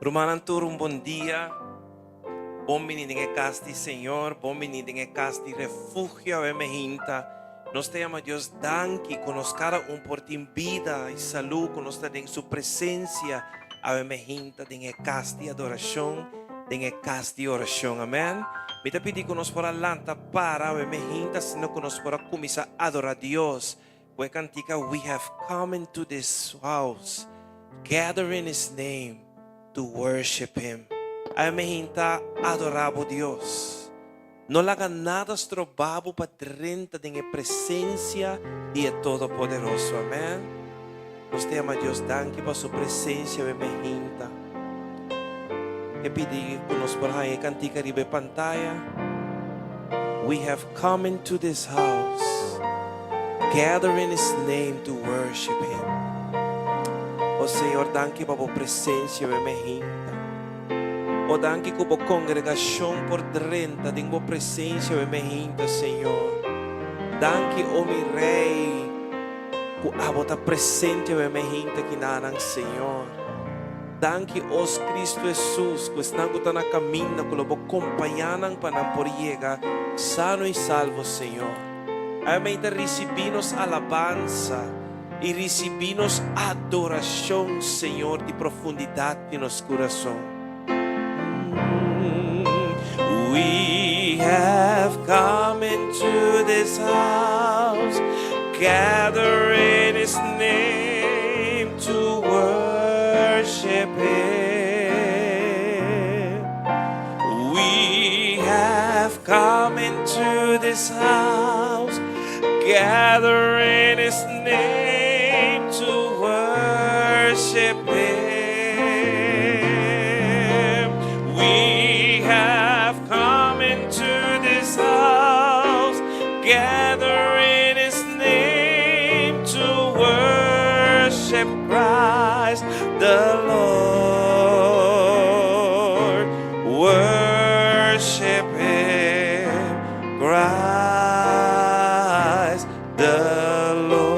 Rumanan turong bom dia. Bom menino em casti, Senhor. Bom menino em casti, refúgio a emerginta. Nós temos Deus danke, conoscara por ti vida e saúde, conosca em sua presença, a emerginta, em casti adoração, em casti oração, amém. Me te pedi conosco por alanta para a emerginta, sino conosco por começar a adorar Deus. Pues cantica, we have come into this house, gather in His name, to worship Him. A emerginta adorabo Deus. No la nada estrobabo para renta de presencia de Todo-Poderoso. Amém. Nos temos Deus danke para sua presença, emerginta. Que pedi conosco por aí cantica ribe pantalla. We have come into this house, gather in His name to worship Him. O Senhor, danke para a presença, emerginta. O danke como congregação por 30 de tua presença emergente, Senhor. Danke, o meu Rei, por a presente emergente que nanang, Senhor. Danke, os Cristo Jesus, que estão na caminho, que lo acompanham para não por chegar sano e salvo, Senhor. Amém. Recebimos alabança e recebimos adoração, Senhor, de profundidade de nosso coração. We have come into this house, gather in His name to worship Him. We have come into this house, gather in His name to worship Him. Gather in His name to worship Christ the Lord. Worship Him, Christ the Lord.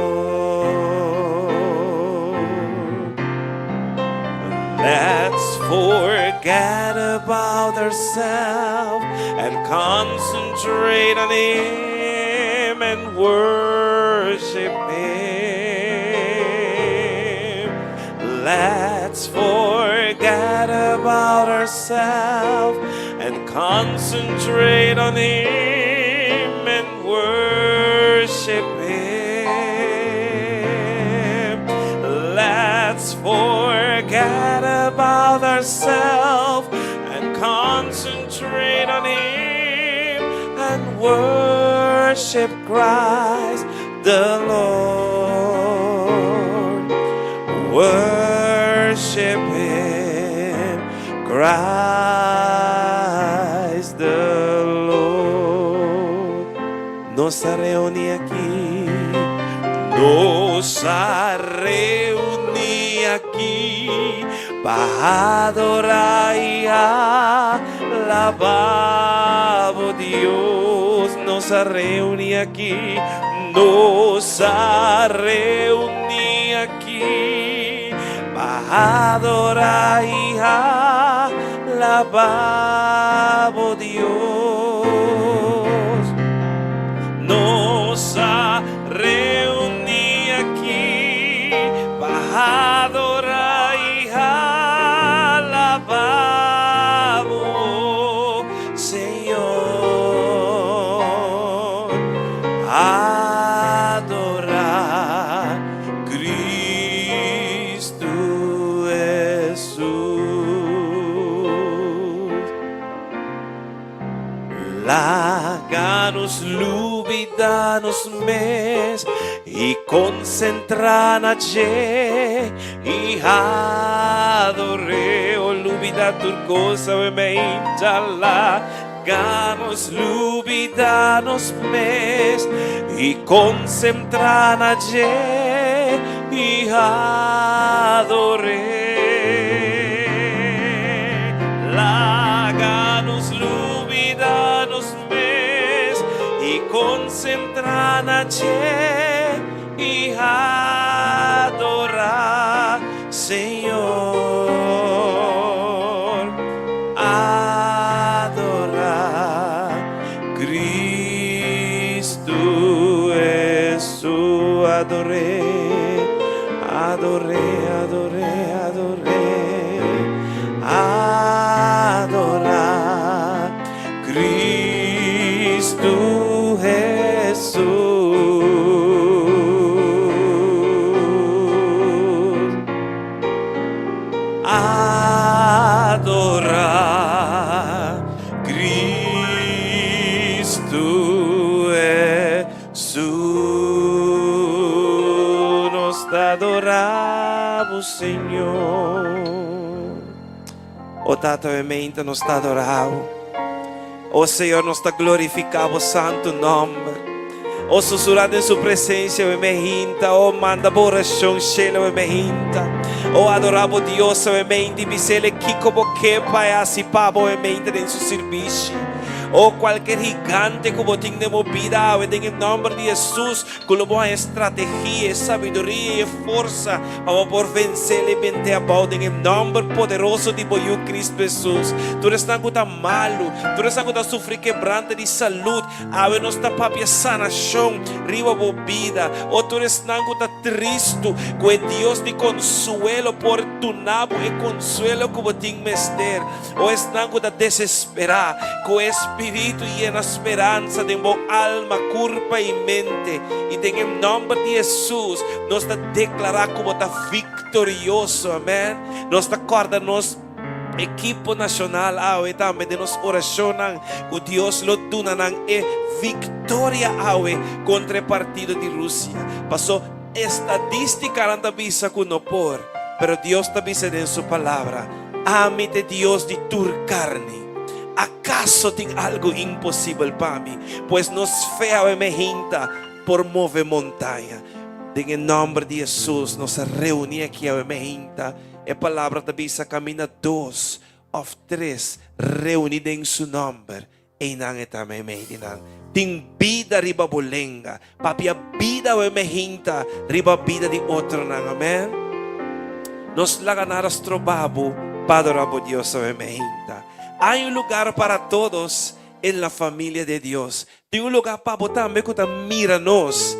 Let's forget about ourselves and concentrate on Him and worship Him. Let's forget about ourselves and concentrate on Him and worship Him. Let's forget about ourselves and concentrate on Him and worship Christ the Lord. Worship Him, Christ the Lord. Nos reúne aqui, nos reúne aqui para adorar e alabar o Deus. Nos reúne aqui, nos reúne aqui para adorar e alabar o Deus. Nos reúne aqui para adorar e alabar o Senhor. Adorar Cristo Jesus. Larga-nos lúbida-nos mes e concentra na Tje e adore o lúbida turcosa e meintala. Larga-nos lúbida-nos mes e concentra na Tje e adore. Larga-nos lúbida-nos mes e concentra na Tje e adorar, Senhor. adoré, adoré, adoré, adorar Cristo Jesús, adorar Cristo Jesús, nos adoramos, Senhor. O Tata mente nos está adorado. O Senhor nos está glorificado, santo nome. O sussurrado em sua presença, o emerginta. O manda oração, cheia, o emerginta. O adoravo Deus, o emerginta. E se ele que como que pai assipava o emerginta em seu serviço. O qualquer gigante como tenemos vida, en el nombre de Jesús, con boa estrategia, sabiduría y fuerza, vamos por vencer y vente abajo en el nombre poderoso de Cristo Jesús. Tú eres tan malo, tú eres tan sufrir quebrante de salud, ave nuestra propia sanación, riba vida, o tú eres tan triste, que Dios de consuelo por tu nabo y consuelo como tin mester, o es tan desesperado, que Espíritu y en esperanza de mi alma, cuerpo y mente. Y en el nombre de Jesús nos declara como está victorioso. Amén. Nos acorda nos equipo nacional. También de nos oracionan que Dios lo donan e victoria contra el partido de Rusia. Pasó estadística anda visa con no por. Pero Dios te dice en su palabra. Amite Dios de tu carne. ¿Acaso tiene algo imposible para mí? Pues nos fea emergenta por mover montaña. En el nombre de Jesús nos reunimos aquí a emergenta. La palabra de Bisa camina 2 o 3 reunidos en su nombre. E nang también medinan. Ting vida riba bolenga. Papia vida o emergenta riba vida de otro nang. Amén. Nos la ganaras trobabo. Padre Dios o emergenta. Hay un lugar para todos en la familia de Dios. Hay un lugar para también que miranos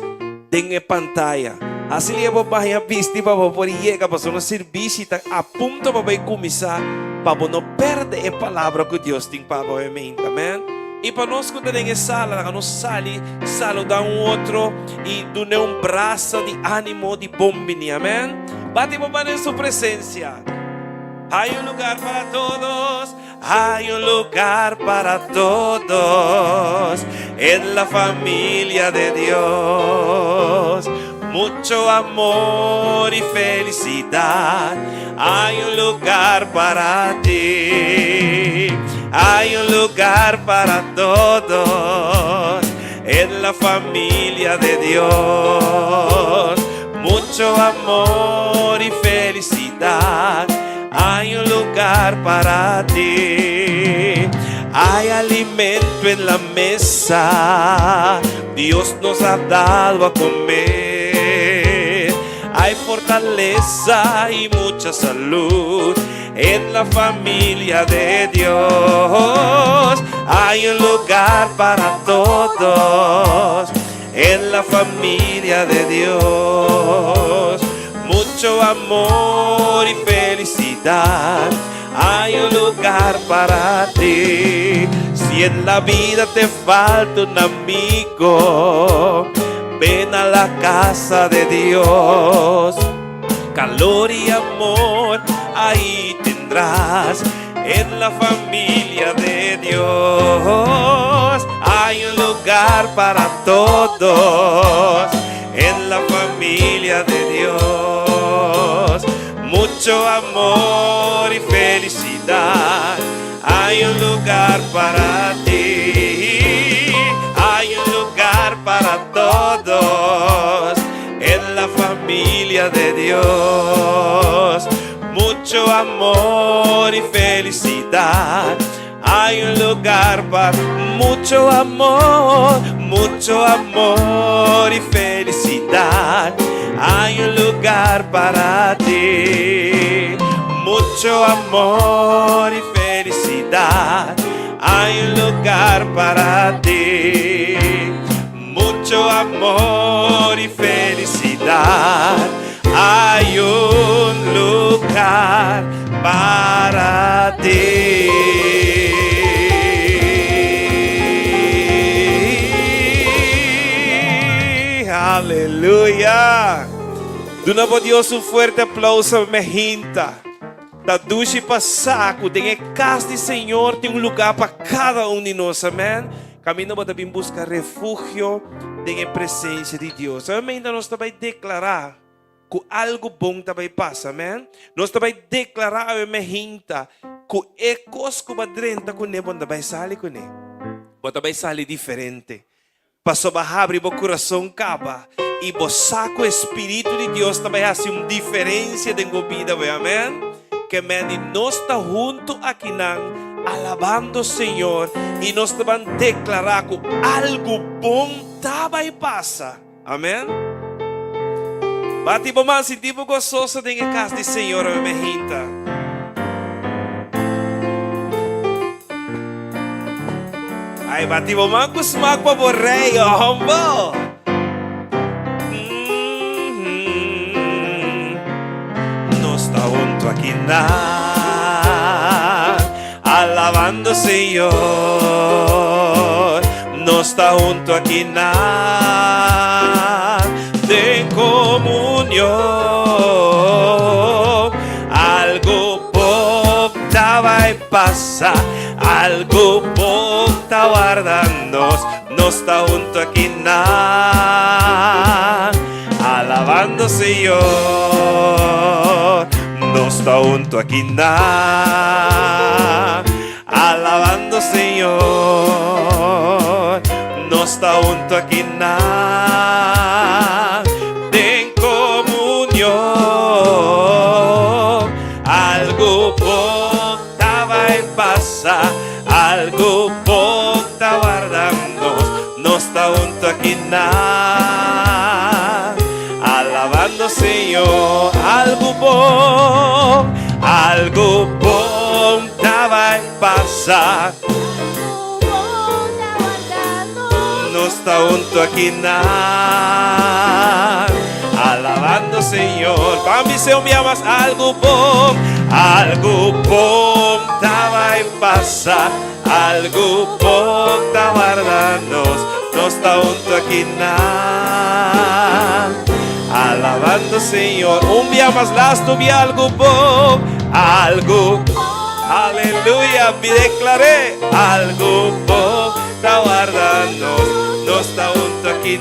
en la pantalla. Así le vamos a vista para poder llegar para un servicio a punto para comenzar para no perder la palabra que Dios tiene para nosotros. Amén. Y para nosotros que tenemos sala, nos sale, saludar a un otro y darle un brazo de ánimo, de bombini. Amén. Batimos en su presencia. Hay un lugar para todos, hay un lugar para todos en la familia de Dios. Mucho amor y felicidad, hay un lugar para ti. Hay un lugar para todos en la familia de Dios. Mucho amor y felicidad. Hay un lugar para ti. Hay alimento en la mesa. Dios nos ha dado a comer. Hay fortaleza y mucha salud en la familia de Dios. Hay un lugar para todos en la familia de Dios. Mucho amor y felicidad. Hay un lugar para ti. Si en la vida te falta un amigo, ven a la casa de Dios. Calor y amor ahí tendrás en la familia de Dios. Hay un lugar para todos en la familia de Dios. Mucho amor y felicidad. Hay un lugar para ti. Hay un lugar para todos en la familia de Dios. Mucho amor y felicidad. Hay un lugar para mucho amor y felicidad. Hay un lugar para ti. Mucho amor y felicidad. Hay un lugar para ti. Mucho amor y felicidad. Hay un Duna po Dios un fuerte aplauso, me hinta. Da dushi pasaco, tem casa de Senhor, tem lugar para cada de nós, amém? Caminho para também buscar refúgio, tem a presença de Deus. Amém? Então nós também declarar que algo bom também passa, amém? Nós também declarar a minha hinta que é coisa que vai dentro com ele, também sai com ele. Também sai diferente. Passou a abrir o coração caba e o saco o Espírito de Deus também faz uma diferença na vida, amém? Que nós estamos juntos aqui alabando o Senhor e nós vamos declarar que algo bom vai passar. Amém? Bati po man, si tipo gozoso din ang casa di Senhor, me hinta. Ay, bati po man, kusmak pa po rey, hombo. No está junto aquí alabando al Señor. No está junto aquí de comunión. Algo poco va a pasar, algo poco está guardando. No está junto aquí alabando al Señor. No está junto aquí alabando al Señor. No está junto aquí de comunión. Algo poco va a pasar, algo poco está guardando. No está junto aquí alabando al Señor. Algo bom va a pasar. No está junto aquí alabando al Señor. Para mí se me amas algo bom va a pasar. Algo bom está guardando. No está junto aquí alabando al Señor. Un día más las tuve algo bom, algo, aleluya, me declaré, algo bom está guardando, no está junto aquí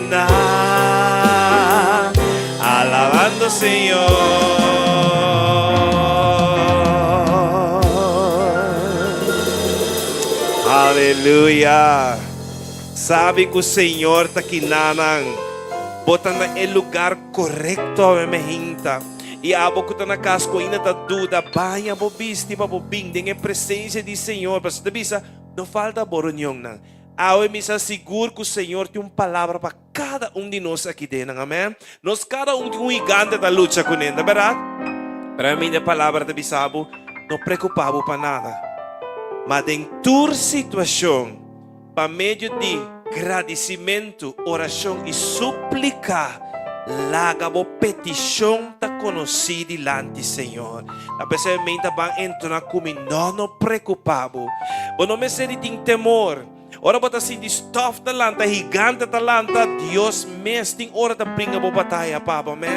alabando al Señor. Aleluya. Sabe que o Senhor está aqui bota no lugar correto a minha hinta. E a boca está na casa com ainda tá dúvida, banha bobisti para bobim, tem a presença do Senhor. Para você bisa, não falta boronhão não. Eu me asseguro que o Senhor tem uma palavra para cada de nós aqui dentro, amém? Nós cada tem um gigante da luta com ele, não é verdade? Para mim a palavra de bisabo, não preocupava para nada. Mas em tua situação, para meio de agradecimento, oração e súplica, laga a petição está conhecida diante do Senhor. A pessoa vai entrar comigo, não preocupado. Não me sei tem temor. Ora bota assim de stuff talanta, gigante talanta, Deus mesmo tem hora de brincar a batalha, papa, amém?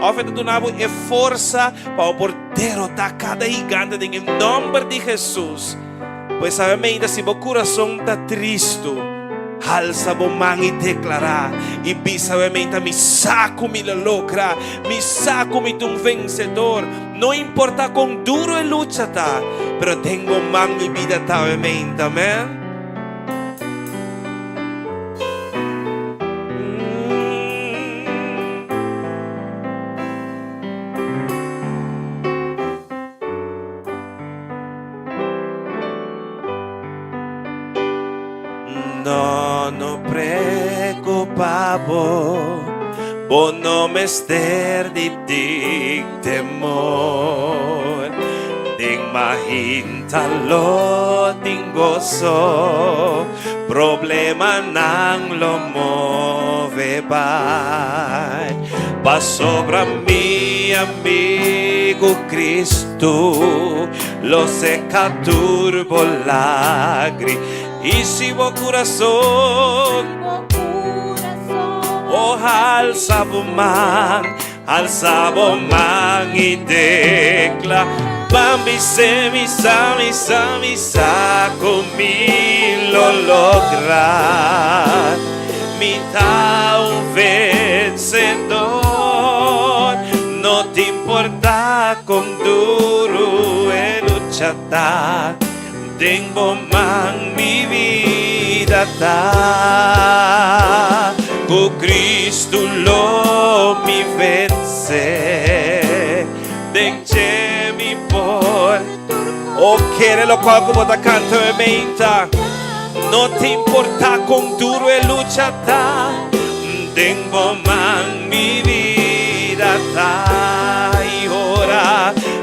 Oferta do nabo é força para poder derrotar cada gigante em nome de Jesus. Pois sabe, se o coração está triste, alça a mão e declarar. E bisamente me saco, me logra, me saco, me um vencedor. Não importa quão duro a luta está, mas tenho mão e vida também, amém? No preocupavo, por no me ester de temor. Ding mahinta lo ding gozo, problema nang lo move bai. Pa sobra mi amigo Cristo, lo seca turbo lagri. Y si vos corazón, oh alza man, alzabo man y decla, Bambi se misa conmigo lo lograr, mitad un vencedor, no te importa con duro el luchar, tengo man mi vida ta, con Cristo lo mi vence, denche mi por, o quiere lo cual como da canto e menta, no te importa con duro el luchar, tengo man mi vida ta,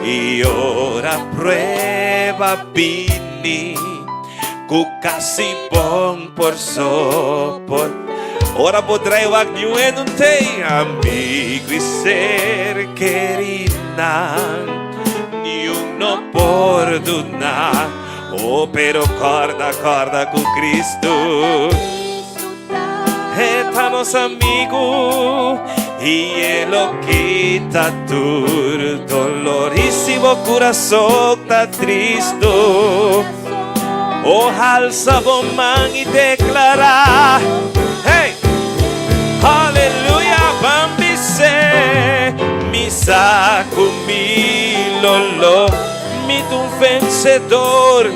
y ora prueba bini, cu casi bon por sopor. Ora potrai vagnare non te amico e ser querida, ni uno perdona, oh pero corda con Cristo, estamos amigos y Él lo quita tu dolorísimo corazón está triste. Oh, alza man y declara, hey, aleluya, Bambi se misa conmigo lo mi tu vencedor,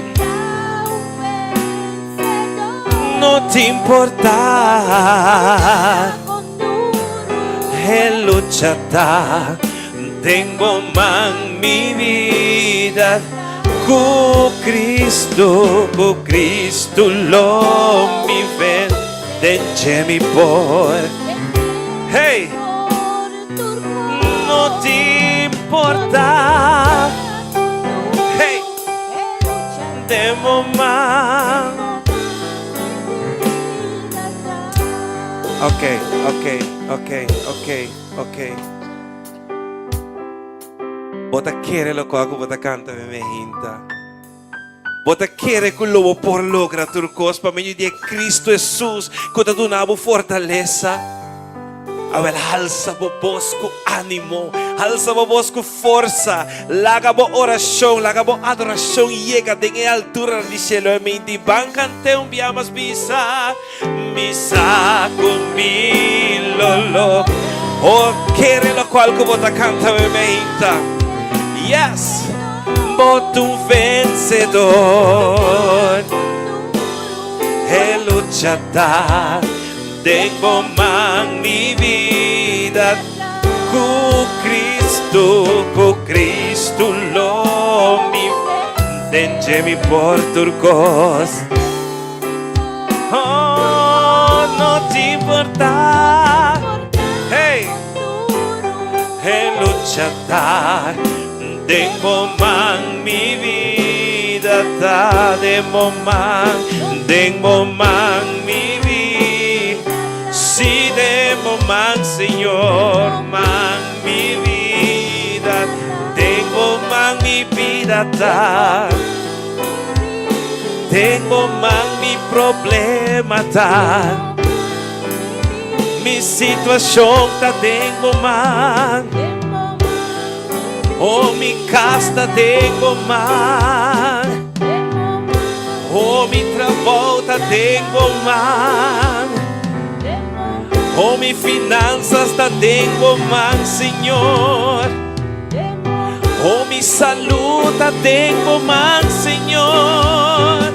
no te importa el luchar, tengo man mi vida. Con Cristo lo mi vence mi por. Hey, no te importa. Hey, demo más. Okay. Bota quiere lo que hago, bota canta me hinta. Bota quiere que lo por logra tu cosa para mí de Cristo Jesús, que te donaba fortaleza. A ver, alza vos con ánimo, alza vos con fuerza, laga vos oración, laga vos adoración y llega de altura del cielo y me di van cante un día más misa conmigo, oh quiere lo cual que vos canta me hinta. Yes, vos un vencedor, el luchar, tengo man mi vida, con Cristo lo mi denche mi por turcos, oh no te importa, hey, el luchar. Tengo man mi vida, tengo man mi vida, sí tengo man Señor, man mi vida, tengo man mi vida, tengo man mi problema, mi situación tengo man. Oh, mi casa tengo más. Oh, mi trabajo tengo más. Oh, mi finanzas tengo más, Señor. Oh, mi salud tengo más, Señor.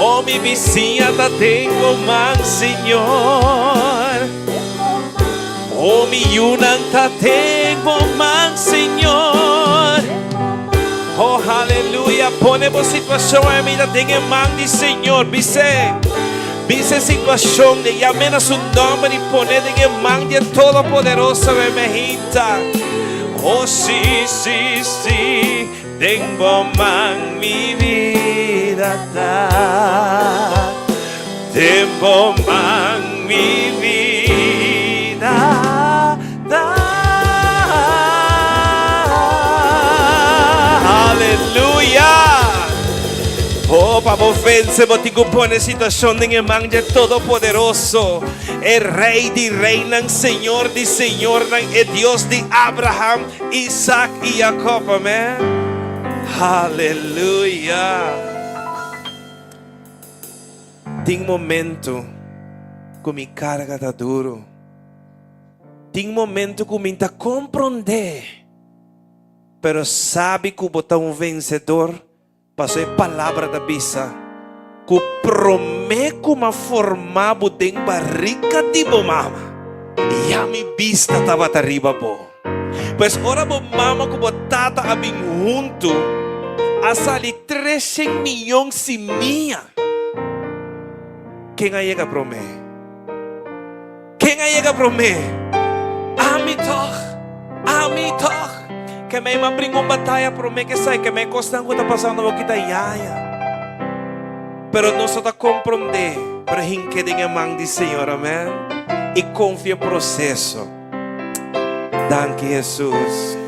Oh, mi vecina tengo más, Señor. Oh, mi yunanta tengo man, Señor. Oh, aleluya. Ponemos situación en mi vida, tengo man, di Señor. Dice situación de llamen a su nombre y poner en el man de Todopoderoso de Mejita. Oh, sí, tengo man mi vida. Tengo man mi vida. Aleluya. Oh, para vence, vos te compone situación en el man de Todopoderoso. é Rei de Rei, Senhor de Senhor, é Deus de Abraham, Isaac e Jacob, amém? Aleluia. Tem momento que me carga está duro. Tem momento que me está compreender. Pero sabe que botar vencedor. Passou a palavra da bisa. Que prometo uma formar botem barriga de mama. E a minha vista estava arriba, bo. Pois ora bo mama que botata a mim junto. A salir 300 milhões e minha. Quem aí é para mim? Quem aí é para mim? Amitor. Que me abrir uma batalha para mim que sai que me costa que está passando o que está iaia. Pero não só está compreender, para que tenha mão de Senhor, amém? E confia no processo. Danke Jesus.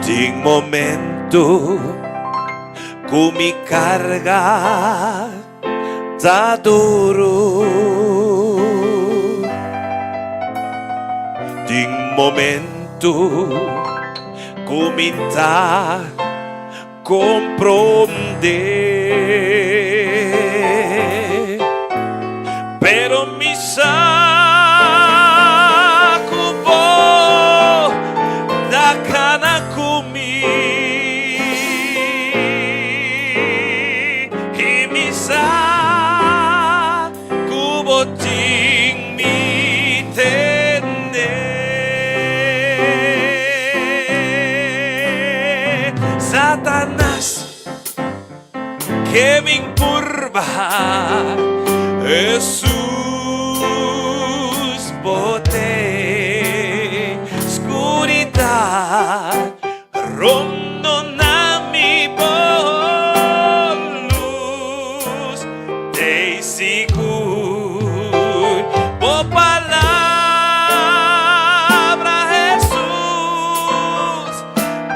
Tem momento que me carga tá duro. Tem momento que me tá compreender, pero me saco da cana comigo e me saco botim me entender. Satanás que me encurva, Jesus botei escuridão rondo na mi luz, dei seguro por palavra Jesus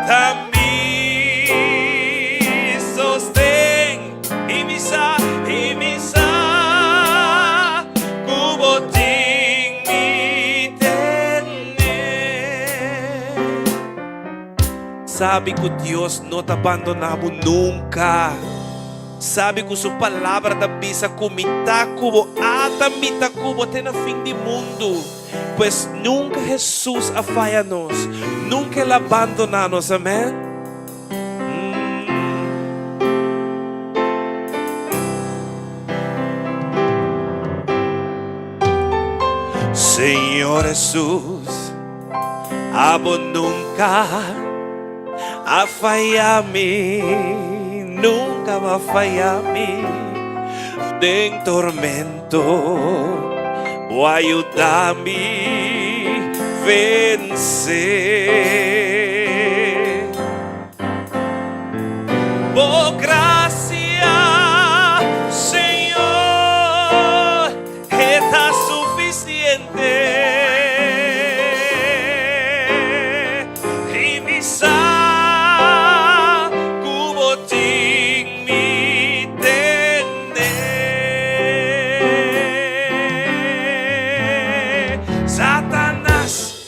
também sostém e me sabe que Deus não te abandonava nunca. Sabe que sua palavra da bisa comita cubo ata mita cubo até no fim do mundo. Pois nunca Jesus afalha-nos, nunca Ele abandona-nos, amém? Senhor Jesus, abo nunca a fallar-me, nunca vai falhar-me. Em tormento, vou ajudar-me vencer. Por graça, Senhor, está suficiente. E me Satanás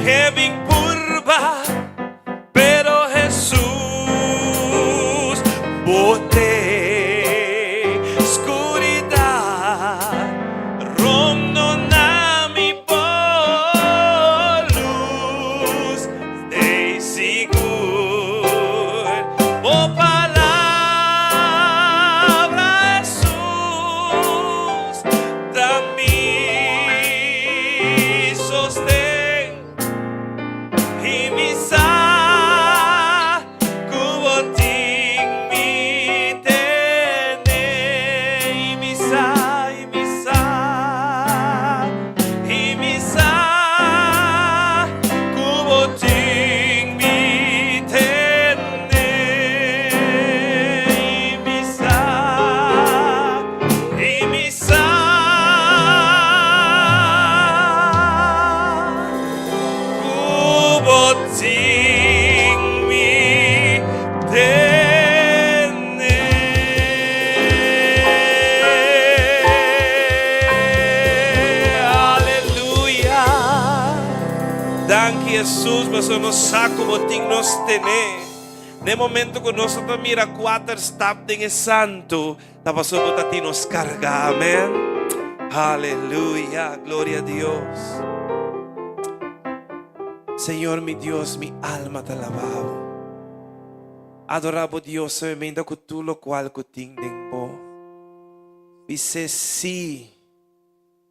que me dank Jesus, mas nos saco boting nos tene. No momento que nosotros mira 4 stap de santo, tapos botati nos carga, amén. Aleluya, gloria a Dios. Señor mi Dios, mi alma te alababa. Adorabo Dios, solamente con tú lo cual cutingden po. Dice sí,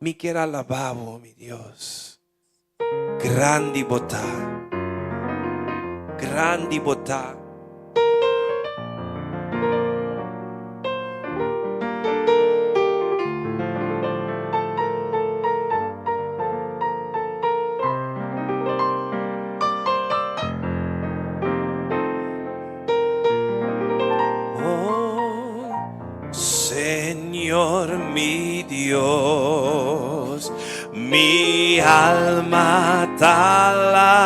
mi quiera alababo, mi Dios. Grandi botà, grandi botà. Señor mi Dios, mi alma te alabó,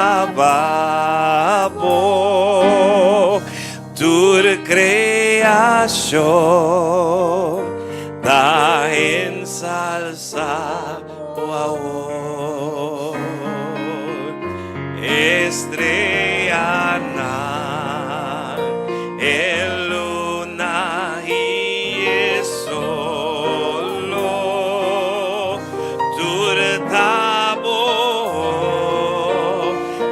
tu creación te ensalza, estrella el luna y el solo turtabo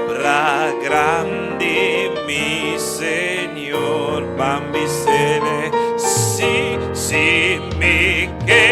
bra grande mi Señor bambisene si si mi que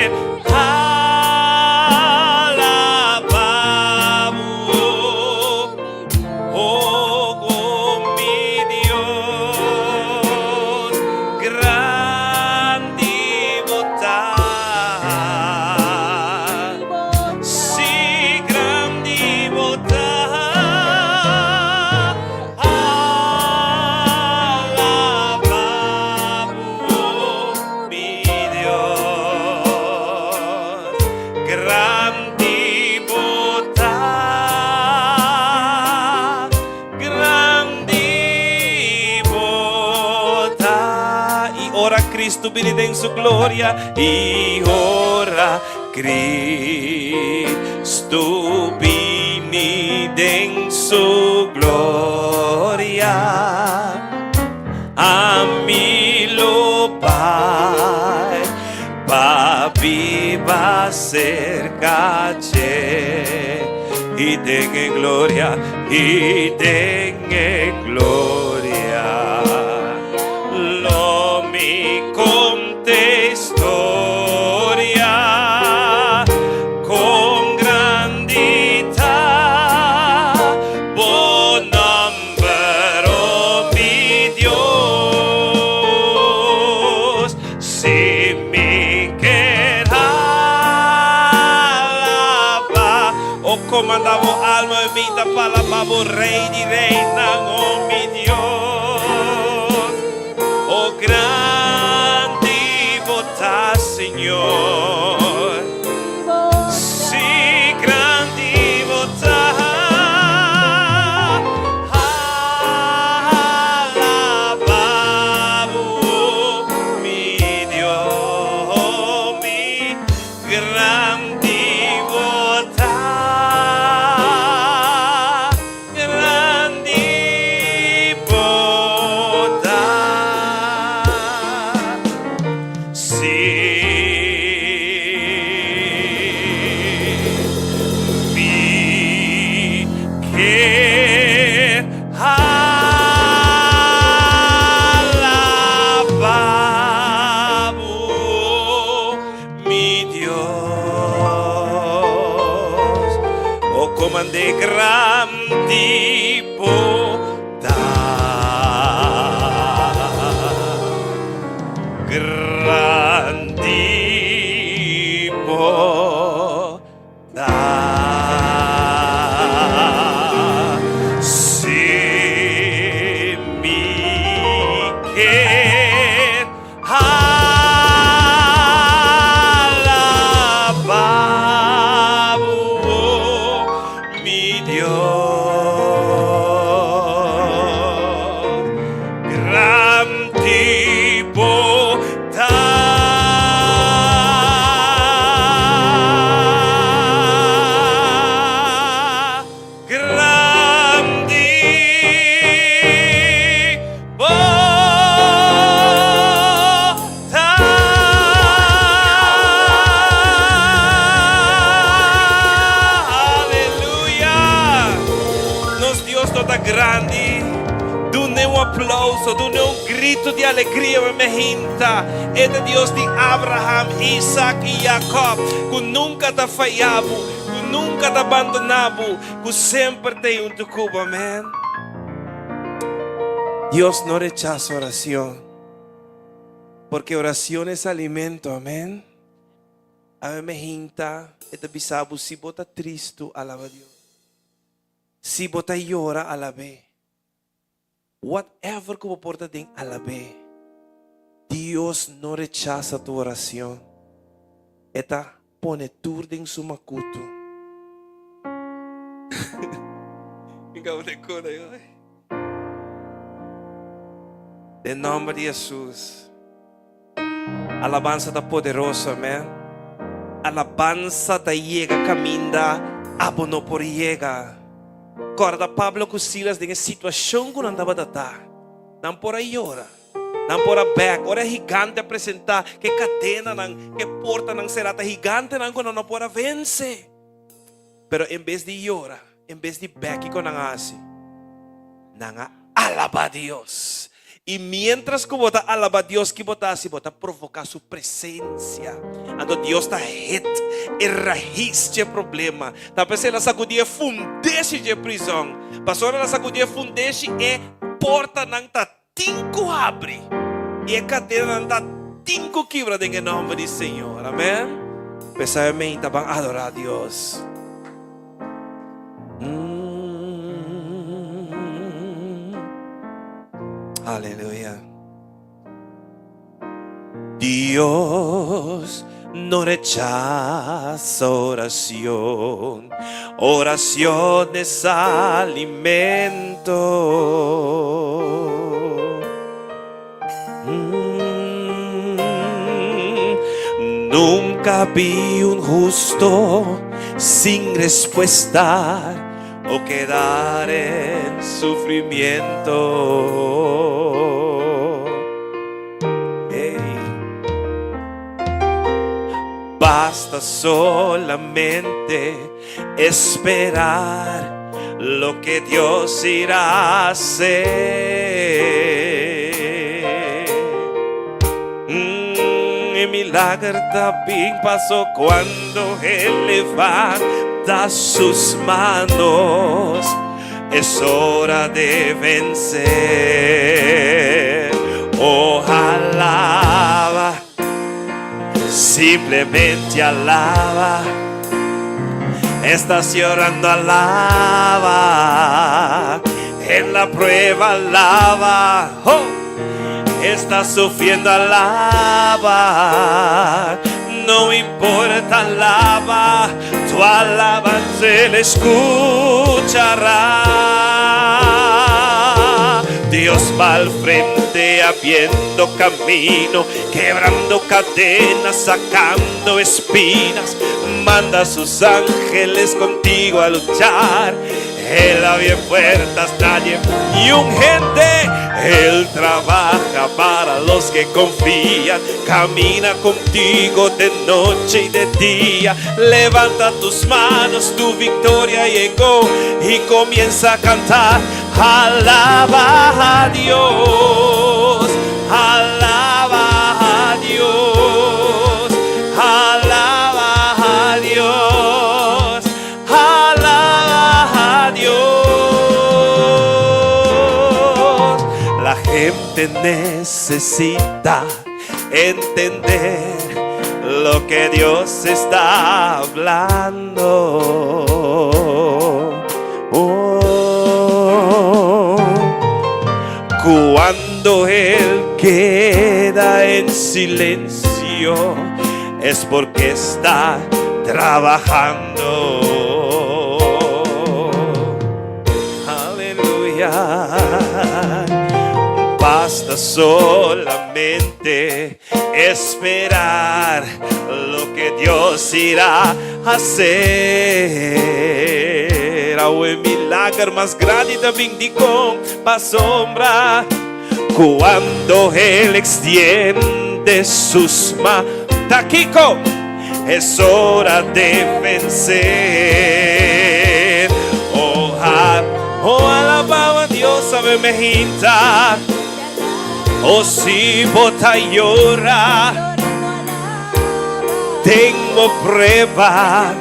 Cristo viene en su gloria y ora Cristo viene en su gloria a mí lo Pai pa viva cerca y tenga gloria y tenga gloria. Conte storia con grandità, buon numero mi Dios, si mi queraba, o comandavo alma e vita, palabavo rey di reina, oh mi Dios, oh grandi botà, Signor, sì, grandi botà, alabavo mi Dio, mi grandi botà, grandi botà. Comandé grandi botà, grandi botà, se mi che grandi botà. aplauso, dune un grito de alegria me hinta. É o Deus de Abraham, Isaac e Jacob, que nunca te falhava, que nunca te abandonava, que sempre tem tu cubo, amém. Dios no rechaza oración, porque oración es alimento, amén. A mí me hinta, este bisabo, si bota triste, alaba a Dios. Si bota llora, alabe. Whatever que porta den, alabe. Dios no rechaza tu oración. Eta pone turda en su macuto. En nombre de Jesús. Alabanza está poderosa, amén. Alabanza te llega, camina, abono por llega. Corda Pablo com Silas de situação que não andava a dar. Não por aí ora. Não por a back. Ora é gigante apresentar que cadena, não, que porta não será gigante não quando não pode vencer. Pero em vez de ora, em vez de back com não hace, não alaba a Deus. Y mientras que vos alaba a Dios, que vos hace, vos provoca su presencia. Ando Dios está hit, raíz de problema. Talvez ela sacudia fundece de prisão. Pastor, ela sacudia fundece e porta não tá tinco abre. E a cadeira não tá tinco quebra em nome do Senhor. Amém? Pessoalmente, vamos adorar a Deus. Aleluya. Dios no rechaza oración. Oración es alimento. Nunca vi un justo sin respuesta o quedar en sufrimiento. Hey. Basta solamente esperar lo que Dios irá a hacer. El milagro también pasó cuando Él levanta sus manos. Es hora de vencer. Alaba, simplemente alaba. Estás llorando, alaba. En la prueba, alaba. Oh. Estás sufriendo, alaba. No importa, alaba. Tu alabanza Él escuchará. Dios va al frente abriendo camino, quebrando cadenas, sacando espinas. Manda a sus ángeles contigo a luchar. Él abre puertas, nadie y un gente. Él trabaja para los que confían. Camina contigo de noche y de día. Levanta tus manos, tu victoria llegó. Y comienza a cantar. Alaba a Dios. Alaba a Dios. Alaba a Dios. Alaba a Dios. La gente necesita entender lo que Dios está hablando. Cuando Él queda en silencio es porque está trabajando. Aleluya. Basta solamente esperar lo que Dios irá a hacer. O milagre más grande también dijo pa' sombra. Cuando Él extiende sus manos, Taquico, es hora de vencer. Oh, alababa a Dios poderosa ve me hinta. Oh si bota llora, tengo prueba.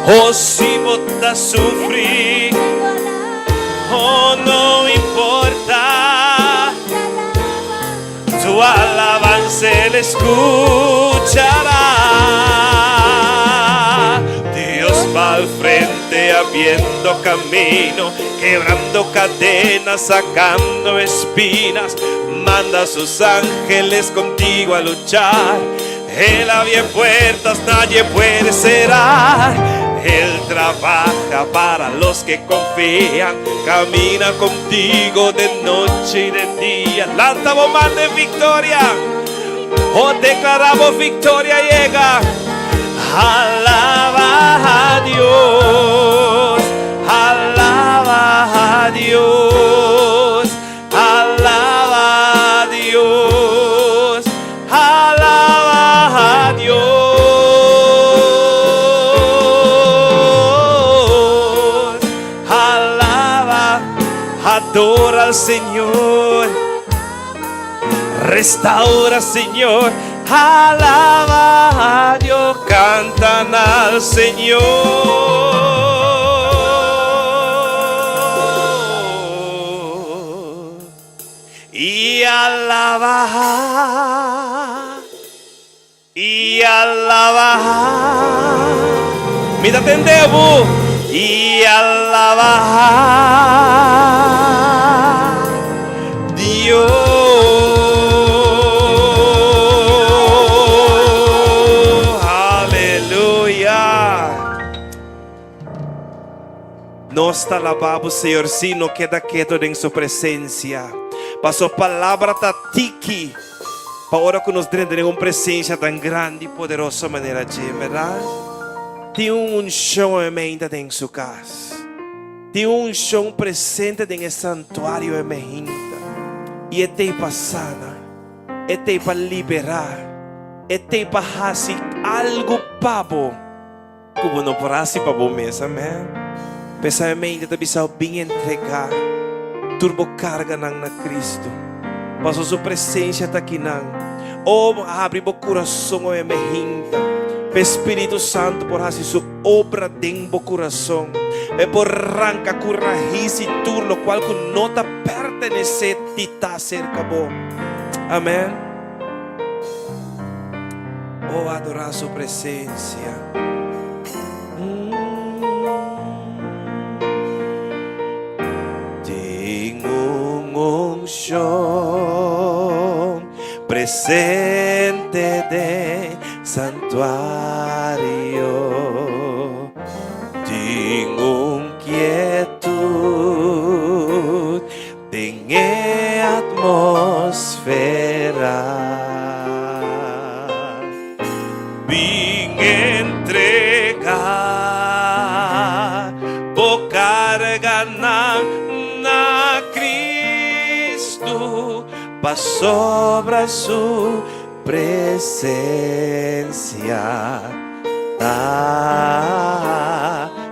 Oh si bota sufrir, oh no importa. Tu alabanza le escuchará. Dios va al frente abriendo camino, quebrando cadenas, sacando espinas. Manda a sus ángeles contigo a luchar. Él abre puertas, nadie puede cerrar. Él trabaja para los que confían, camina contigo de noche y de día. Lanzamos más de victoria, oh declaramos victoria llega. Alaba a Dios, alaba a Dios, alaba a Dios, alaba a Dios, alaba, adora al Señor, restaura, Señor. Alaba a Dios, cantan al Señor. Y alaba, y alaba. Mira tendebu, y alaba Dios. Nós te alabamos, Senhor, se não queda quieto em sua presença. Para sua palavra está tiki. Para hora que nos dentro uma presença tão grande e poderosa maneira de, verdade? Tem chão ainda em sua casa. Tem chão presente em santuário ainda. E é para sanar, é para liberar, é para fazer algo pabo. Como não parece para bom mesmo, amém? Pessoalmente, tabi sa bem entregar, turbo carga nang na Cristo. Paso sua presença está aqui nang. Oh, abre o coração o emerhinta. Espírito Santo por fazer sua obra dentro do coração. E por arranca currahis e turno qual que não te pertenece te tá cerca bom. Amém. Oh, adorar sua presença. Unción presente de santuario, tengo inquietud en atmosfera, vin entregar, bocarga na pa sobre su presencia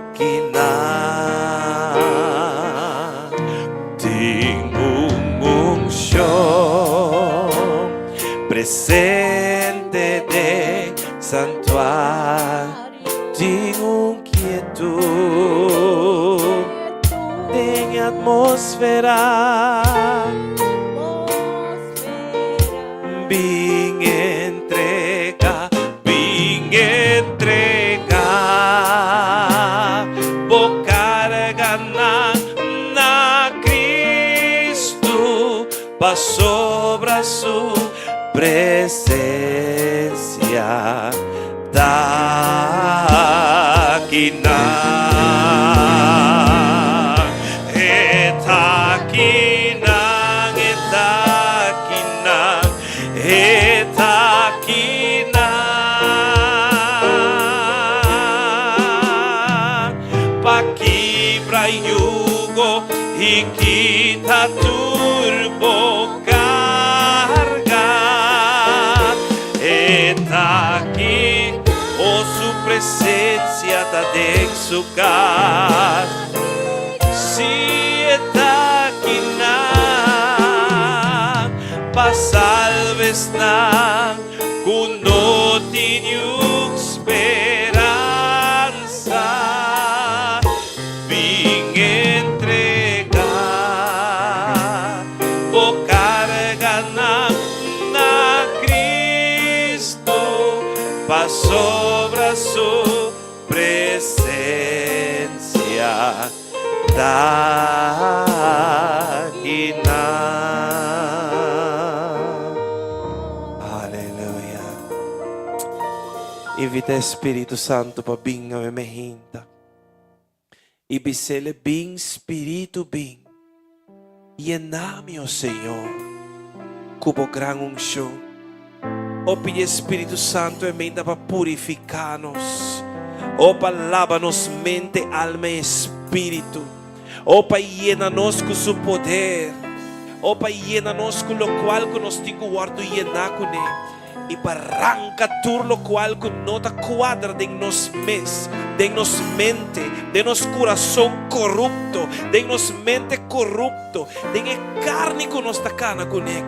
aquí tengo unción presente de santuario, tengo inquietud en atmosfera. Vin entrega, bocarga na Cristo, pa sobre su presencia, tá aqui y quita turbo carga. Está aquí, oh su presencia está en su casa. Sí, takinan pasalves na kuno tinyong esperanza bing entrega o carga na Cristo pasobra su presencia dakina. Aleluya. Invita Espíritu Santo para bing a mehinta. Ibisele bing Espíritu bing. Llename, oh Señor, cubo gran unción. Oh, pide Espíritu Santo emenda para purificarnos. Oh, para lavarnos mente, alma y espíritu. Oh, para llenarnos con su poder. Oh, para llenarnos con lo cual que nos tengo guardo llenar con él. Y para arrancar todo lo cual que no te cuadra de nos mes, de nos mente, de nos corazón corrupto, de nos mente corrupto, de carne que nos tacana con él.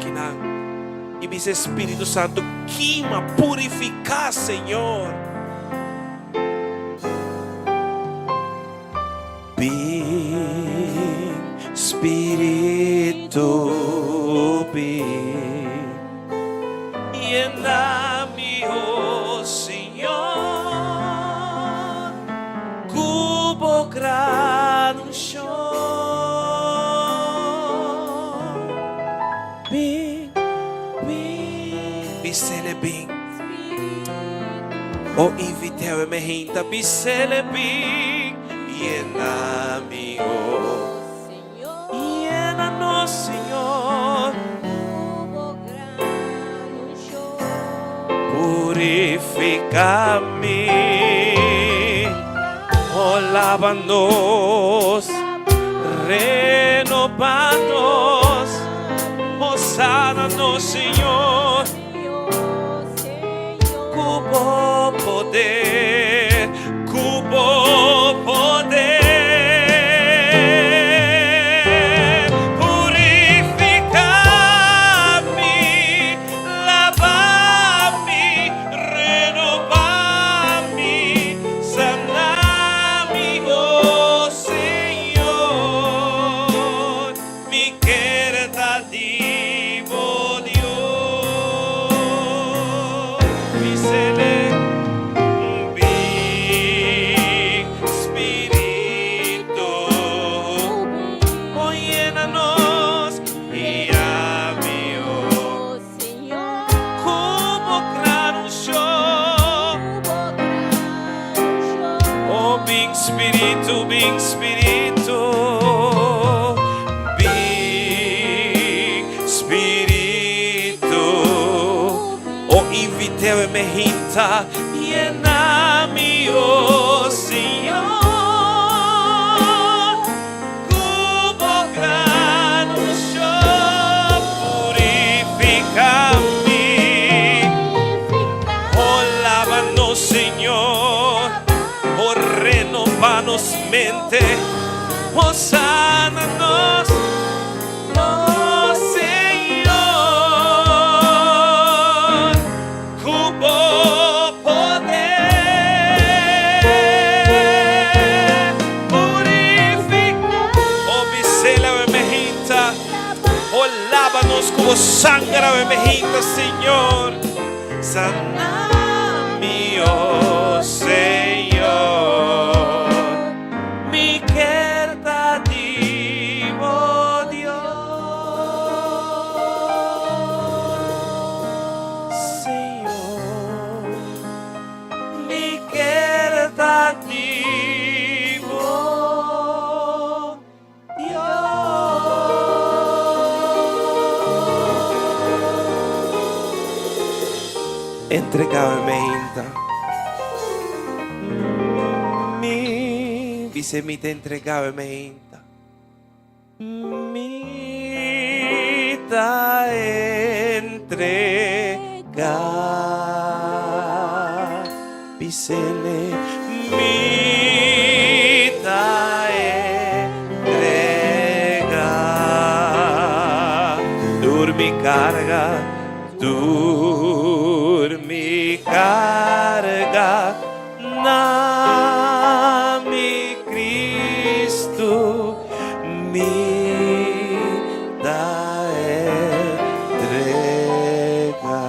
Y dice Espíritu Santo, quima, purifica, Señor. Ven, Espíritu, ven, lléname, oh Señor, cubo gran unción. Ven, bisele bing. Oh, invite a me hinta, bisele bing. Lléname, oh llénanos, Señor. Purificame, oh lávanos, renovanos, oh sánanos, Señor. Cubo poder, cubo poder, purificame, lavame, renovame, saname, oh Señor, mi queridativo Dios, mi celestial. Espíritu, bing Espíritu, bing Espíritu. Oh, invite a me hinta, lléname, oh Señor, cubo gran unción, purificame, oh lávanos, Señor, oh renovanos mente, oh sánanos, oh Señor, cubo poder, purifica, oh bisela bemejita, oh lávanos como sangre bemejita, Señor, saname, oh Señor, mi queridativo Dios, Señor, mi queridativo Dios. Entregame, Inta. Dice mi te entregaba me hinta. Mi ta entrega. Bisele mi ta entrega. carga, mi carga, mi Cristo, mi da entrega.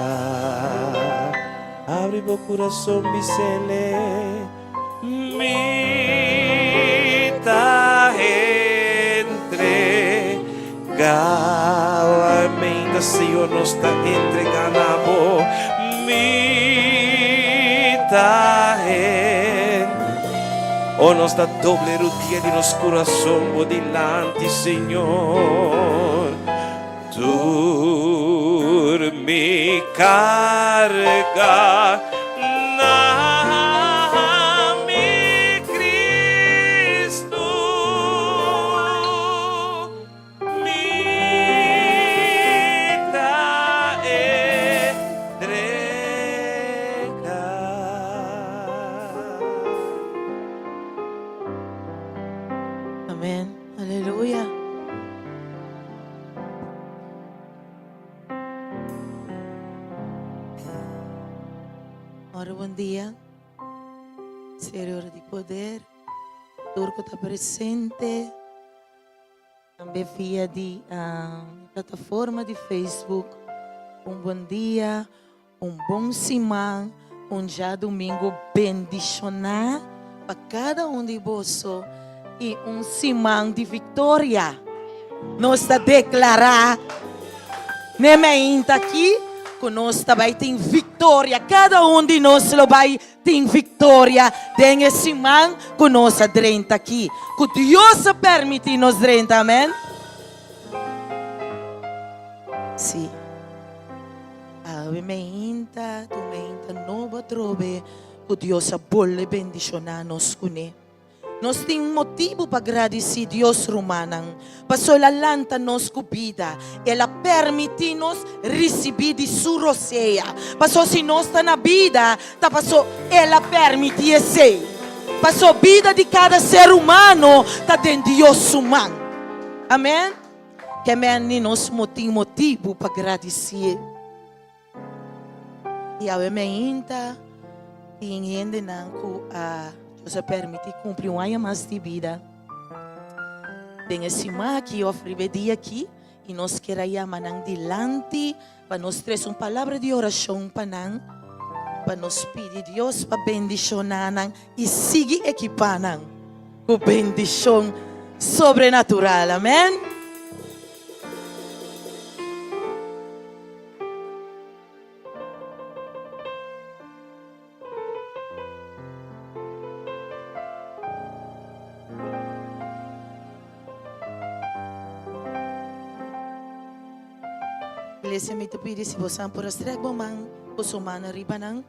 Abre o coração, Vicele, mi da entrega. Amém. O Senhor nos está entregando amor. Mi da oh, nos dá doble rodilha de nosso coração delante, Senhor. Tu me carga, mi Cristo, mi da entrega. Amén. Aleluya. Ora, bom dia. Senhor de poder, Turco está presente. Também via de plataforma de Facebook. Bom dia, bom semana, já domingo bendicionar para cada de vocês e semana de vitória. Nós está declarar, nem aqui, que nós também tem vitória. Cada de nós vai ter vitória. Tem esse semana que nós adrenta aqui. Que Deus permite nos adrenta, amém? Sim. Tu meinta nova trove. Que Deus vuole bendicionar-nos com ele. Nós temos motivo para agradecer a Deus romano. Passou ela lanta-nos com vida. Ela permite-nos receber de sua roceia. Passou se nós está na vida, passou ela permite esse. Passou a vida de cada ser humano, está dentro de Deus humano. Amém? Que amém, nós temos motivo para agradecer. E a amém, tem gente não Deus permite cumprir um ano mais de vida. Tem esse mar que ofre dia aqui e nós queremos chamar delante para nós trazer uma palavra de oração para nós pedir Deus para bendicionar e seguir equipando com bendição sobrenatural. Amém? Iglesia, me te pedi se você por as três bomang, o sumana riba nang,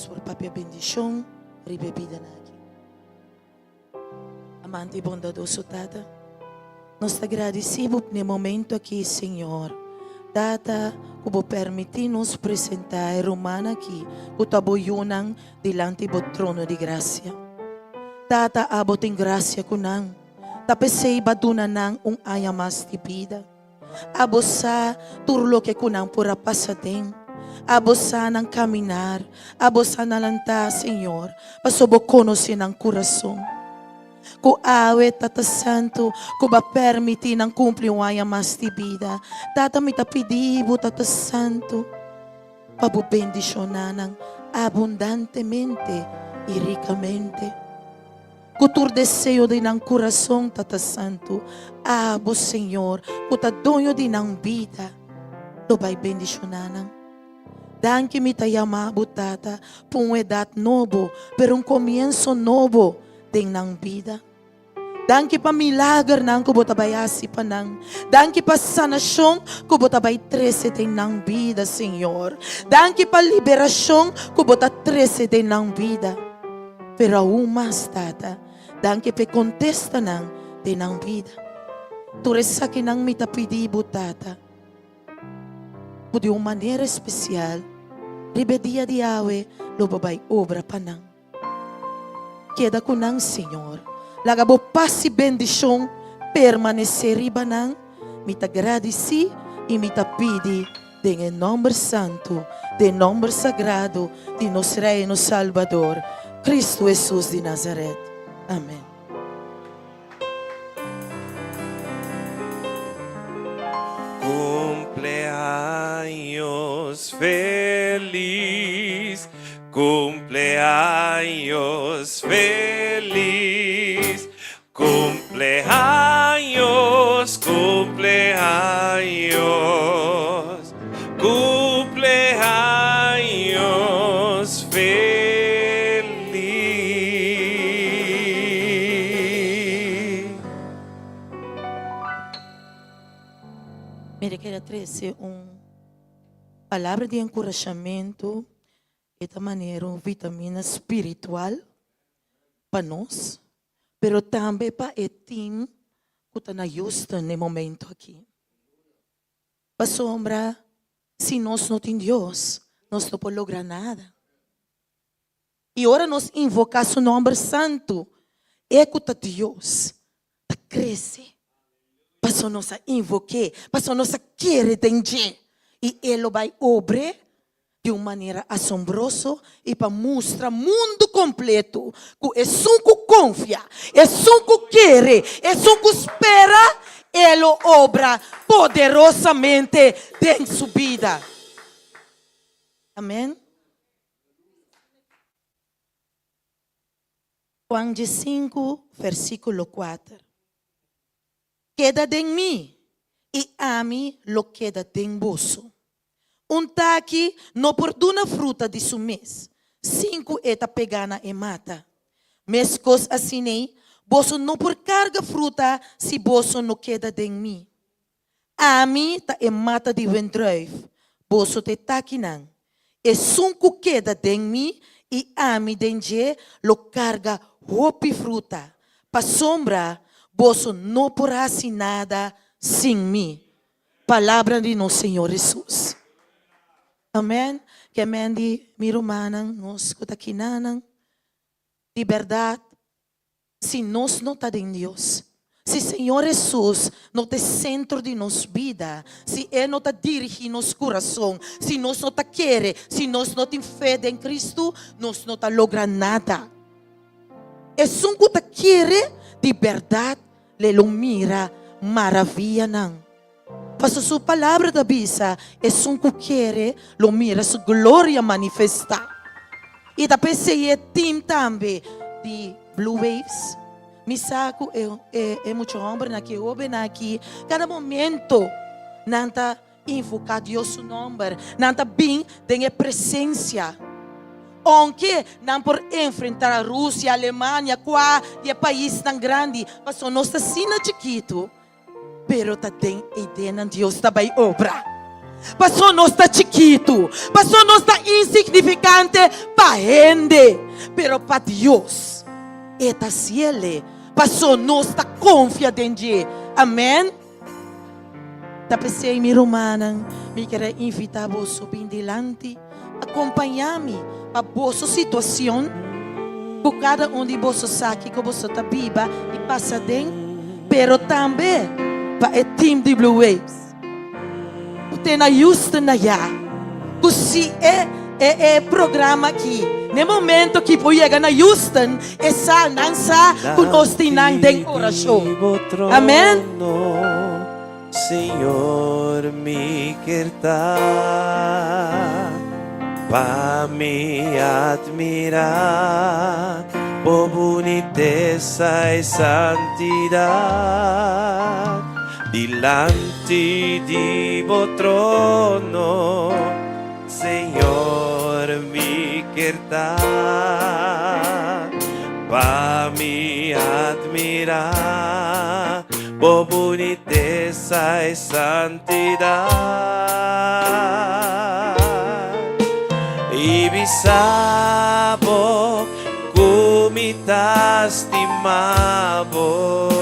por papel bendição, riba bebida na aqui. Amante e bondadoso Tata, nós te agradecemos no momento aqui, Senhor. Tata, que vos permitir-nos apresentar a Romana aqui, o taboyunang dilante do trono de graça. Tata, abo tem graça kunang, tapesei baduna nang ayamas de vida. Abosa turlo que kunang pura pasating. Abosa ng caminar. Abosa na lanta, Senhor. Pasobo konosin ang coração. Ku awe Tata Santo, ku ba permiti ng cumpli waya mas de vida. Tata mita pidibo Tata Santo. Pabubendisyonan ng abundantemente e ricamente. Kutur desejo din ang coração, Tata Santo. Abo, Senhor, kutadonyo din ang vida. Lo vai bendicionar. Danke mi tayamabo, Tata, por uma edad novo, pero comienzo novo din ng vida. Danke pa milagre nang kubotabayasi pa nang. Danke pa sanasyon kubotabay 13 din ng vida, Senhor. Danke pa liberasyon kubota 13 din ng vida. Pero aún mais, Tata, danke pe contesta nang din ang vida. Turesa que nang mitapidibo, Tata. Po de uma maneira especial, ribedia de awe, lo babay obra pa nang. Queda ko nang, Senhor. Lagabo paz e bendição permanecer riba nang me te agradeci e me te pedi em nome santo, de nome sagrado de nosso Rei e nosso Salvador, Cristo Jesus de Nazaré. Amém. Cumpleaños feliz, cumpleaños feliz, cumpleaños, cumpleaños, cumpleaños feliz. Mire, quero trazer palavra de encorajamento e de maneira uma vitamina espiritual para nós, pero também para o time que está na justa no momento aqui. Para sombra, se nós não temos Deus, nós não podemos lograr nada. E agora nós invocar seu nome santo, é que Deus está crescendo. Para nós invocar, para nós querer entender. E Ele vai obrar de uma maneira assombrosa e para mostrar o mundo completo que é só que confia, é só que quer, é só que espera, Ele obra poderosamente em sua vida. Amém? Juan 5, versículo 4. Queda em mim e a mim lo queda em vós. Taque não produna fruta de seu mês. 5 eta pegana e mata. Mescos assim, vós não por carga fruta se vós não queda em mim. A mim ta e mata de vendreif. Vós te taquinan. E sunco queda em mim e a mim denge lo carga roupa fruta. Pa sombra, vós não porá nada sem mim. Palavra de nosso Senhor Jesus. Amém? Que amém de mirumanang, nos kutakinanang, de verdade, se nós não estamos em Deus, se Senhor Jesus não é centro de nossa vida, se Ele não está dirigindo nosso coração, se nós não está querendo, se nós não temos fé em Cristo, nós não está logrando nada. É só que está querendo, de verdade, Ele mira maravilha não. Passo sua palavra da bisa é só que quer, lo mira sua glória manifestar. E da PC é team também de Blue Waves. Me saco é muito homem aqui, homem aqui. Cada momento, nanta invocar Deus seu nome, nanta bem tem a presença. Aunque não por enfrentar a Rússia, a Alemanha, qual é país tão grande, mas nós está sina chiquito. Pero tá tem ideia de Deus também obra. Passou nós está chiquito, passou nós está insignificante para gente, pero para Deus é cielo. Passou nós está confiante em Deus. Amém. Da pensei mi romana, me quero invitar você bem delante, acompanhar-me para vossa situação, por cada de vocês sabe que você está viva e passa dentro, pero também para o time de Blue Waves. Tem na justa na já. Se é programa aqui. No momento que eu chegar na Houston, essa não sa conosco não tem coração. Amém. Senhor me querta para me admirar por boniteza e santidade. Dilante de vo trono, Senhor, me querta para me admirar por boniteza e santidade. E bisabo como te estimavo,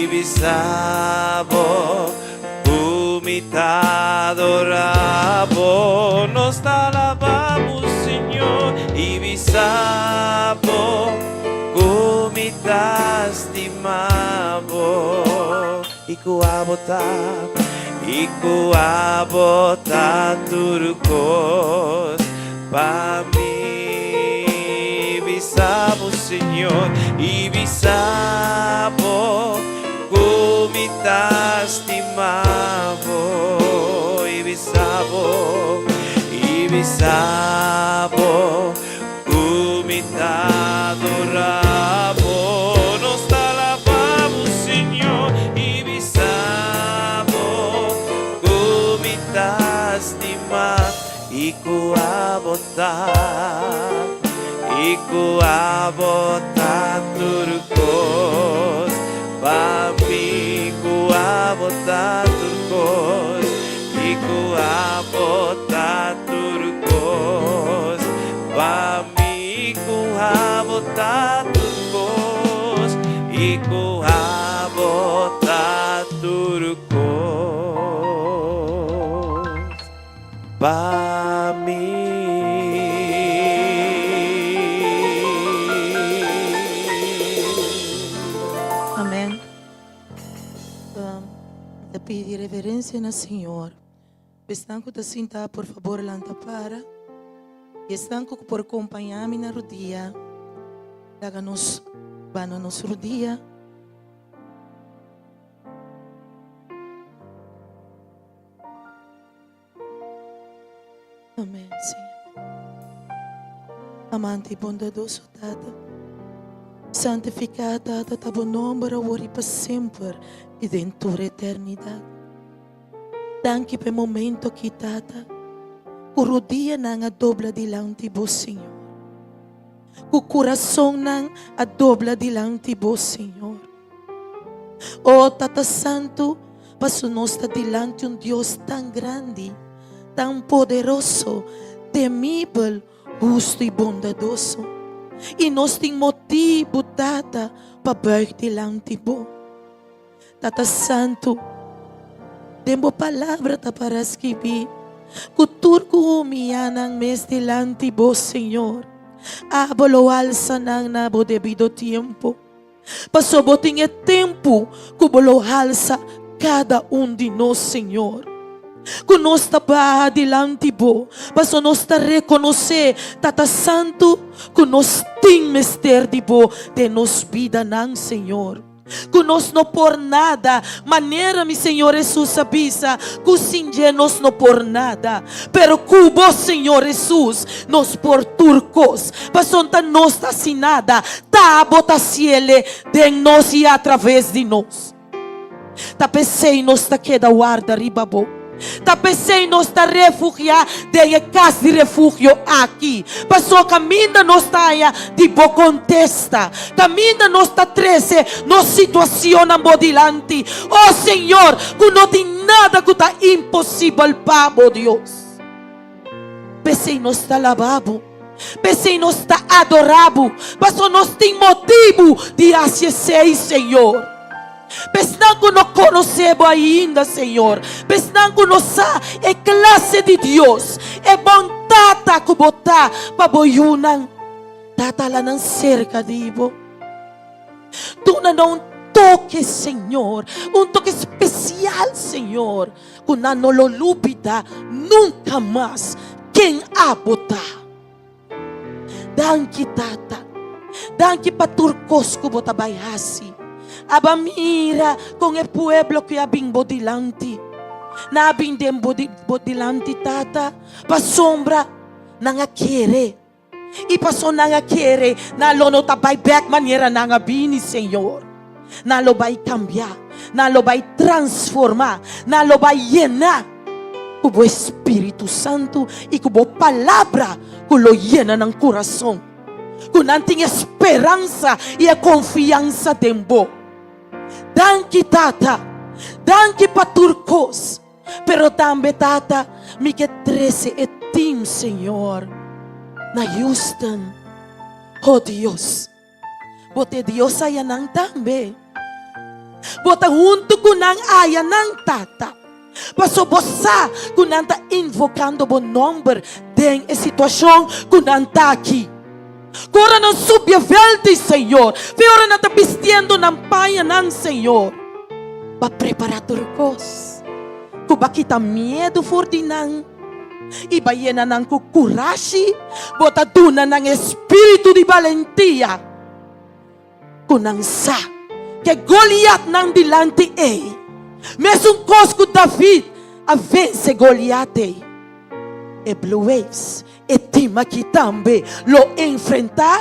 Bisabo, como te adoramos, nos te alabamos, Senhor, e bisabo, como te estimamos. estimavo. Iku abota turcos para mí. Bisabo, Señor, y bisabo, gumita estimavo. Y bisabo, gumita adorabo. Nos alabamos, Señor, y bisabo, gumita estima. Iku abota turcos, papi, iku abota turcos, iku abota turcos, papi, iku abota turcos, iku abota turcos, papi. Amém. Te pedir reverência no Senhor. Estanco te sinta, por favor, lanta para. E estanco por acompanhar-me na rodia. Daga-nos, vano nos rodia. Amém, Senhor. Amante e bondoso, Tata. Santificada, Tata, bom nome, ora para sempre e dentro da eternidade. Danke per momento que, Tata, o rodia não a dobla dilante do Senhor. O coração não a dobla dilante do Senhor. Oh, Tata Santo, passo nós dilante Deus tão grande, tão poderoso, temível, justo e bondoso. E nós temos motivo, Tata, para buig dilante bo. Tata Santo, temos palavra para escrever. Kuturko umiyanang mes dilante bo, Senhor. Abalo alsa nang nabo debido tempo. Pasoboting é tempo kubolo alsa cada de nós, Senhor. Que nós trabalhamos dilante bo, para nós reconhecer, Tata Santo, que nós temos mister de bo de nos vida não, Senhor. Que nós não por nada, maneira, meu Senhor Jesus avisa, que sem nós não por nada, pero que vos, Senhor Jesus, nos por turcos, para nós assim nada, tá bota ciele de nós e através de nós. Tá pensei nós tá queda guarda riba bo. Tá pensei nós tá refugiar de casa de refúgio aqui. Passou caminho nós tá de bo contesta. Caminho nós tá 13 nos situação ambodilante. Oh Senhor, que não tem nada que tá impossível para Deus. Pensei nós tá lavabo. Pensei nós tá adorabo. Passou nós tem motivo de acessar, Senhor. Pesnan que não conhecemos ainda, Senhor. Pesnan que não sabe é classe de Deus. É bom tata que botar para boiunan. Tata lá não cerca de bo. Tu não toque, Senhor. Toque especial, Senhor. Que não lo lupita nunca mais. Quem a botar? Danke, Tata. Danke para turcos que botar baihasi. Abamira com o pueblo que abing bodilante. Na abing dem bodilante, Tata. Pa sombra nanga kere. E passou nanga kere. Na lono tabay back maneira nanga bini, Senhor. Na lo vai cambiar. Na lo vai transformar. Na lo vai llenar. Com o Espírito Santo e com a palavra que lo llena ng coração. Com não tem esperança e a confiança tempo. Danke, Tata. Danke para turcos. Pero também, Tata, me que 13 é tim, Senhor. Na Houston. Oh, Deus. Bote Deus ayanang também. Bota junto com nang ayanang, Tata. Paso bosa kung nanta invocando bon number deng situação kung nanta aqui. Kora ng subyavelti, Senhor. Fiora na tabistiendo ng payanan, Senhor. Pa-preparator kos. Kuba kita miedo for dinang. Ibayena ng kukurashi. Botaduna ng espiritu di valentia. Kunang sa. Kay Goliath ng dilante Mesong kos ko David. Avence Goliate. E Blue Waves. E tima kitambe lo enfrenta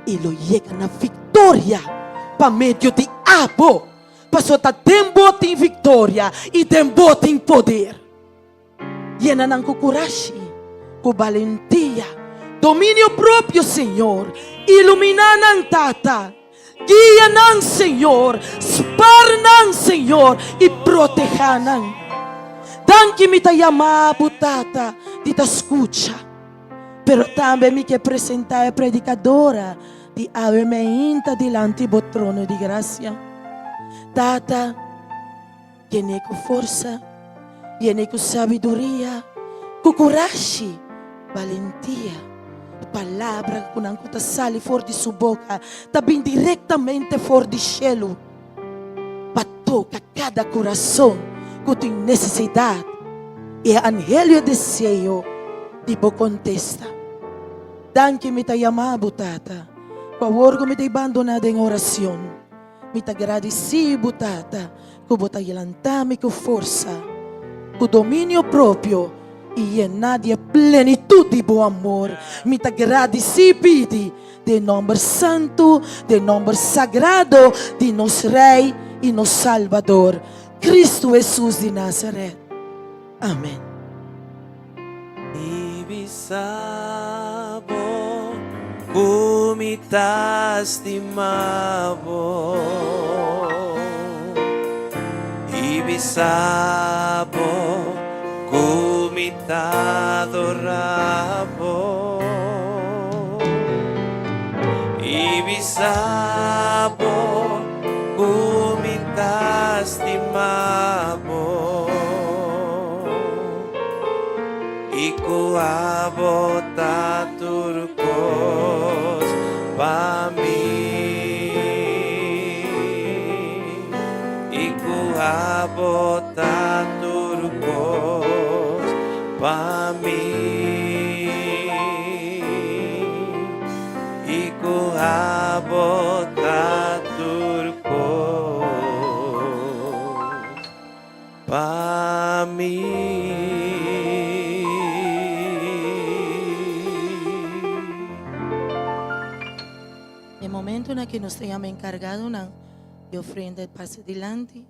e lo llega na victoria pa medio di abo pasota tembo tin victoria e tembo tin poder yena ng kukurashi ku valentia dominio proprio Senhor ilumina ng tata guia ng Senhor spar ng Senhor e proteja ng Danke mi tayama butata di ta escucha. Pero também mi che presentare predicadora di ave meinta dilante bo trono di grazia. Tata, viene con forza, viene con sabiduria, con coraggio, valentia. Palavra con anche sali fuori di sua bocca, tabin direttamente fuori di cielo. Patoca cada coração. Com tua necessidade e angelio desejo de bo contesta. Danke mi ta yamabo tata. Favor me ta abandonada em oração. Mi ta agradeci butata. Kubo ta yelantami com força. Com domínio próprio. E llenar de plenitude de bom amor. Mi ta agradeci pidi. De nome santo, de nome sagrado. De nosso Rei e nosso Salvador. Cristo Jesus de Nazaré. Amém. Ibisabo, kumitastimabo. Ibisabo, kumitadorabo. Ibisabo, kumitastimabo. Iku abota turcos pa mim. Iku abota turcos pa mim. Iku abota turcos pa mim. No momento na que nos tenhamos encargado de ofrenda passe adiante.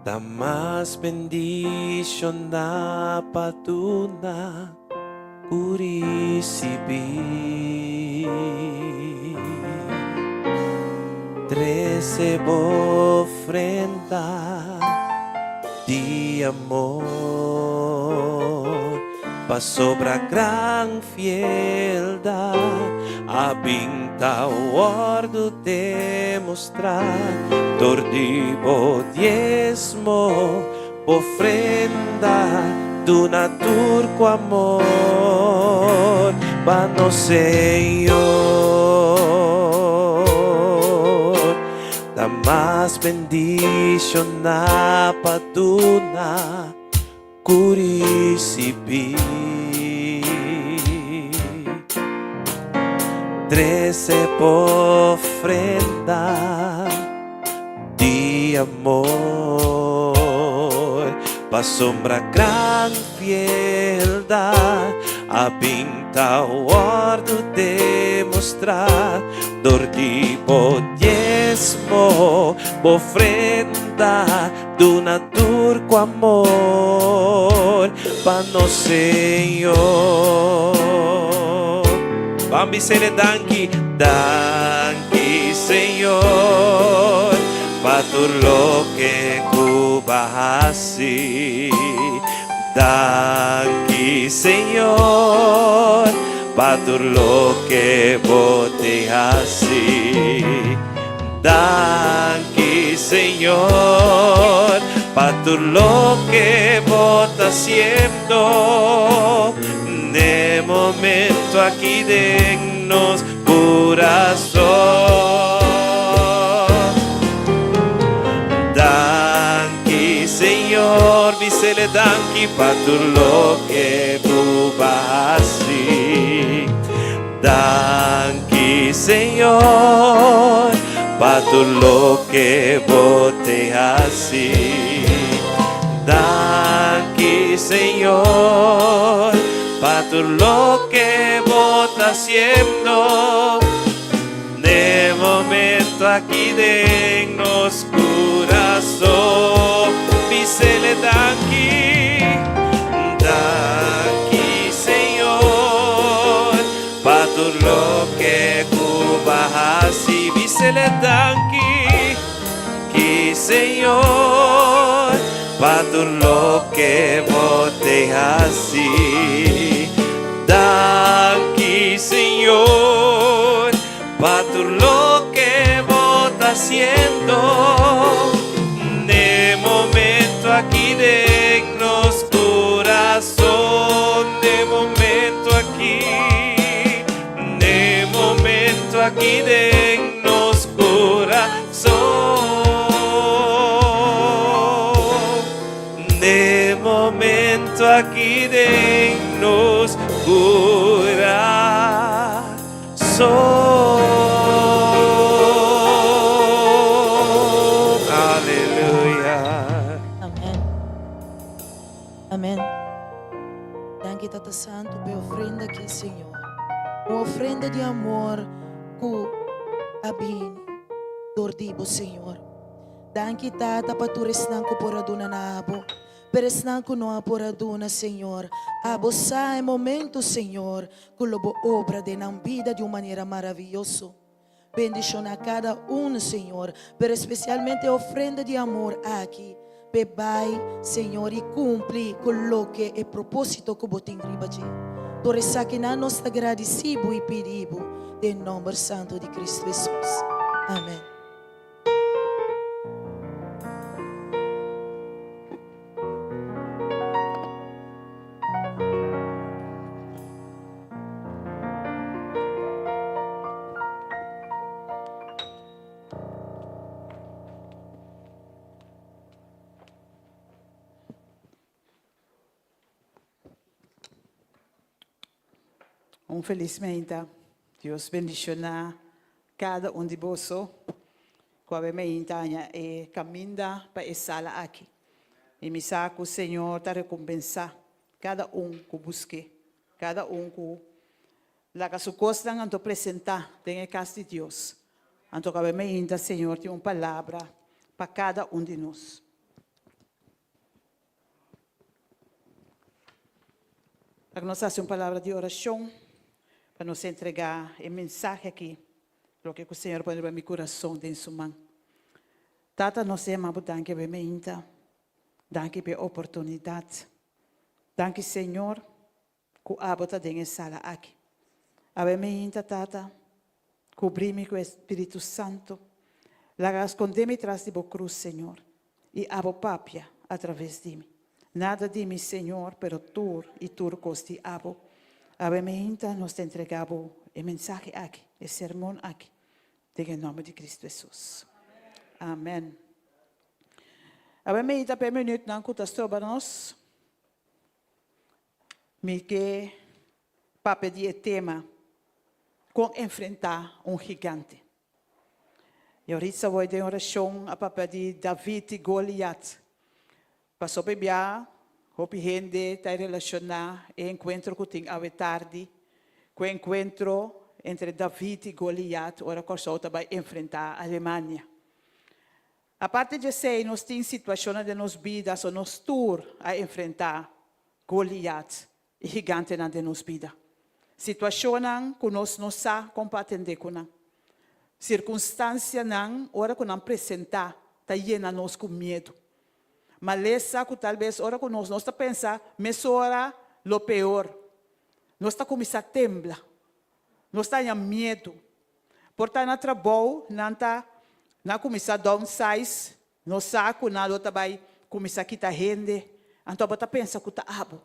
Damas bendición na patuna kurisibi. 13 ofrenda de amor pa sobra gran fieldad abinta ordo demostrar tordibo diezmo ofrenda do naturco amor pa no Senhor da más bendición na patuna curisibi 13 ofrenda de amor pa sombra gran fieldad abinta o ordo demostrar dor de diezmo ofrenda do naturco amor pa no Senhor pa Vamos a danki, danki Señor, para todo lo que kubahasi. Danki Señor, para todo lo que botehasi. Danki Señor, para todo lo que bota haciendo. De momento aquí dennos corazón. Danki Señor, dísele danki para todo lo que bubasi. Danki Señor, para todo lo que bote así. Danki Señor, para todo lo que bota haciendo. De momento aquí dennos corazón. Dísele danki, danki Señor, para todo lo que kubahasi. Dísele danki, que Señor, para todo lo que bote así. Danki Señor, para todo lo que bota haciendo. De momento aquí dennos corazón. De momento aquí dennos corazón. De momento aquí dennos corazón. Aleluya. Amén. Amén. Danke, Tata Santo, por ofrenda aqui, Senhor. Uma ofrenda de amor que abin dordibo, Senhor. Danke, Tata, para tu resnang ko por aduna na abo. Peresnang ko no por aduna, Senhor. Abo sa momento, Senhor, que lobo obra de na vida de uma maneira maravilhosa. Bendición a cada Senhor, pero especialmente ofrenda de amor aqui. Bebai, Senhor, e cumpre com lo que é propósito que botem ribaji. Por isso que nós nos agradecemos e pedimos em nome santo de Cristo Jesus. Amém. Felizmente, Deus bendiciona cada de vosotros. Quando me intanha e caminha para essa sala aqui. E me saco o Senhor para recompensar cada que busque, cada que la su costa anto apresentar tem a casa de Deus. Anto cabe me inta, Senhor, tem uma palavra para cada de nós. Para nós fazer uma palavra de oração, para nos entregar o mensagem aqui, o que o Senhor põe no meu coração dentro de sua mão. Tata, nós amamos, danke por me inta, danke pela oportunidade, danke, Senhor, que abota dentro da sala aqui. Ave me inta, Tata, cobri-me com o Espírito Santo, la escondei-me atrás de tua cruz, Senhor, e abo papia através de mim. Nada de mim, Senhor, pero tu e tu costi abo. Ave me inta, nós te entregamos o mensagem aqui, o sermão aqui, em nome de Cristo Jesus. Amém. Ave me inta, per minuto, não custa sobre nós. Me que papo de tema com enfrentar gigante. Eu ahorita vou de oração a papo de David e Goliat. Passou por bia, hopi gente está relacionar o encontro que tem a tarde, o encontro entre David e Goliat, ora que só vai enfrentar a Alemanha. A parte de ser, nós temos situações de nossas vidas, ou nós tour a enfrentar Goliat, e gigante na de nossa vida. Situação não que nós não sabemos como atender com não. Circunstância não, hora que não apresentar, está llena nós com medo. Maleza que talvez hora que nós está pensando, mas hora lo pior. Nós está começando a temblar. Nós está com medo. Portanto, na trabalho, não está na começar a downsize, nós sabe que nós vai começar a quitar rende. Então, você pensa que está abo.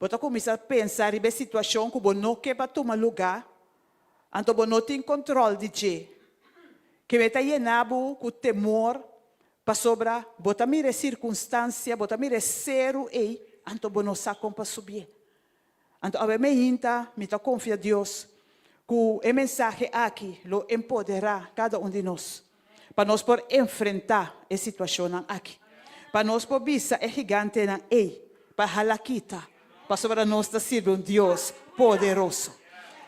Você começa a pensar em situação que você não quer tomar lugar. Então, você não tem controle de si. Que você está llenado com temor para sobrar. Você mira circunstância, você mira zero e então você não sabe como subir. Então, a mim, me confia em Deus que o mensagem aqui lo empoderar cada um de nós. Para nós poder enfrentar a situação aqui. Para nós poder visar o gigante aí. Para halakita. Para sobre nós servir um Deus poderoso.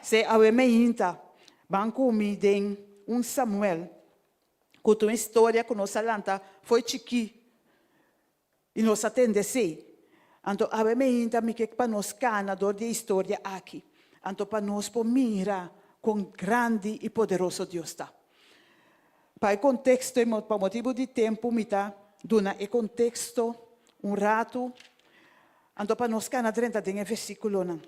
Se a mim, banco me den Samuel, que tem uma história que nós falamos, foi chiqui. E nós atendemos. Então, a mim, me quer para nós canador de história aqui. Então, para nós mirar com grande e poderoso Deus está. Para o contexto, para motivo de tempo, me está dando o contexto, rato. Então, para nós canador, 30 tem versículo.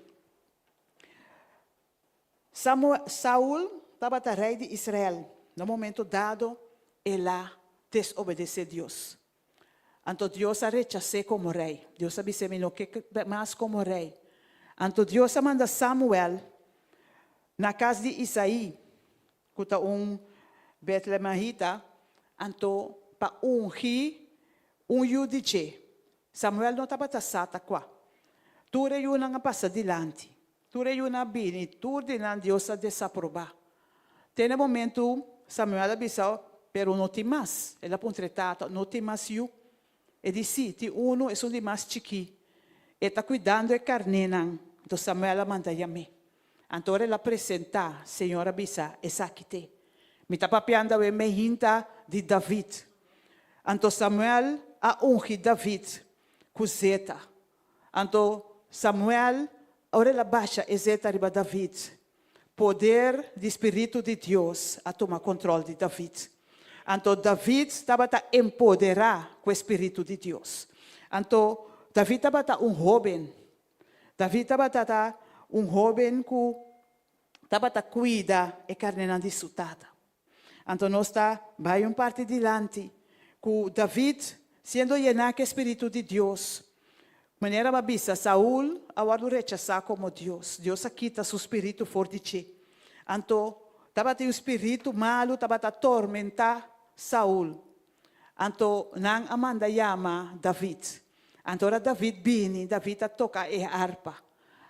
Saul estava rei de Israel. No momento dado, ele desobedeceu a Deus. Então, Deus a rechazou como rei. Deus a disse, não quer mais como rei. Então, Deus manda Samuel na casa de Isaí, que está Betlehemita, então, para ungir judice. Samuel não estava tassata qua. Tudo é uma passa dilante. Tudo é uma bini. Tudo é Deus a desaprovar. Tem um momento, Samuel avisou, pero não tem mais. Ele apontretata, não tem mais eu. Ele disse, tem uno é um de mais chiqui. Ele está cuidando de carne. Então Samuel manda a mim. Então ele apresenta, Senhor avisa, essa aqui te. Me está papiando a mehinta de David. Então Samuel a ungi David com zeta. Então Samuel, ora ele baixa a zeta riba David. Poder do Espírito de Deus a tomar controle de David. Então David estava a empoderar com o Espírito de Deus. Então David estava jovem. David estava jovem que estava a cuidar e carne não dissutada. Então nós vai parte dilante que David, sendo llenado com o Espírito de Deus, maneira babisa, Saul, agora rechazar como Deus. Deus quita seu espírito forte. Então, estava um espírito malo, estava a atormentar Saul. Então, não amanda chama David. Então, David vini, David a toca a harpa.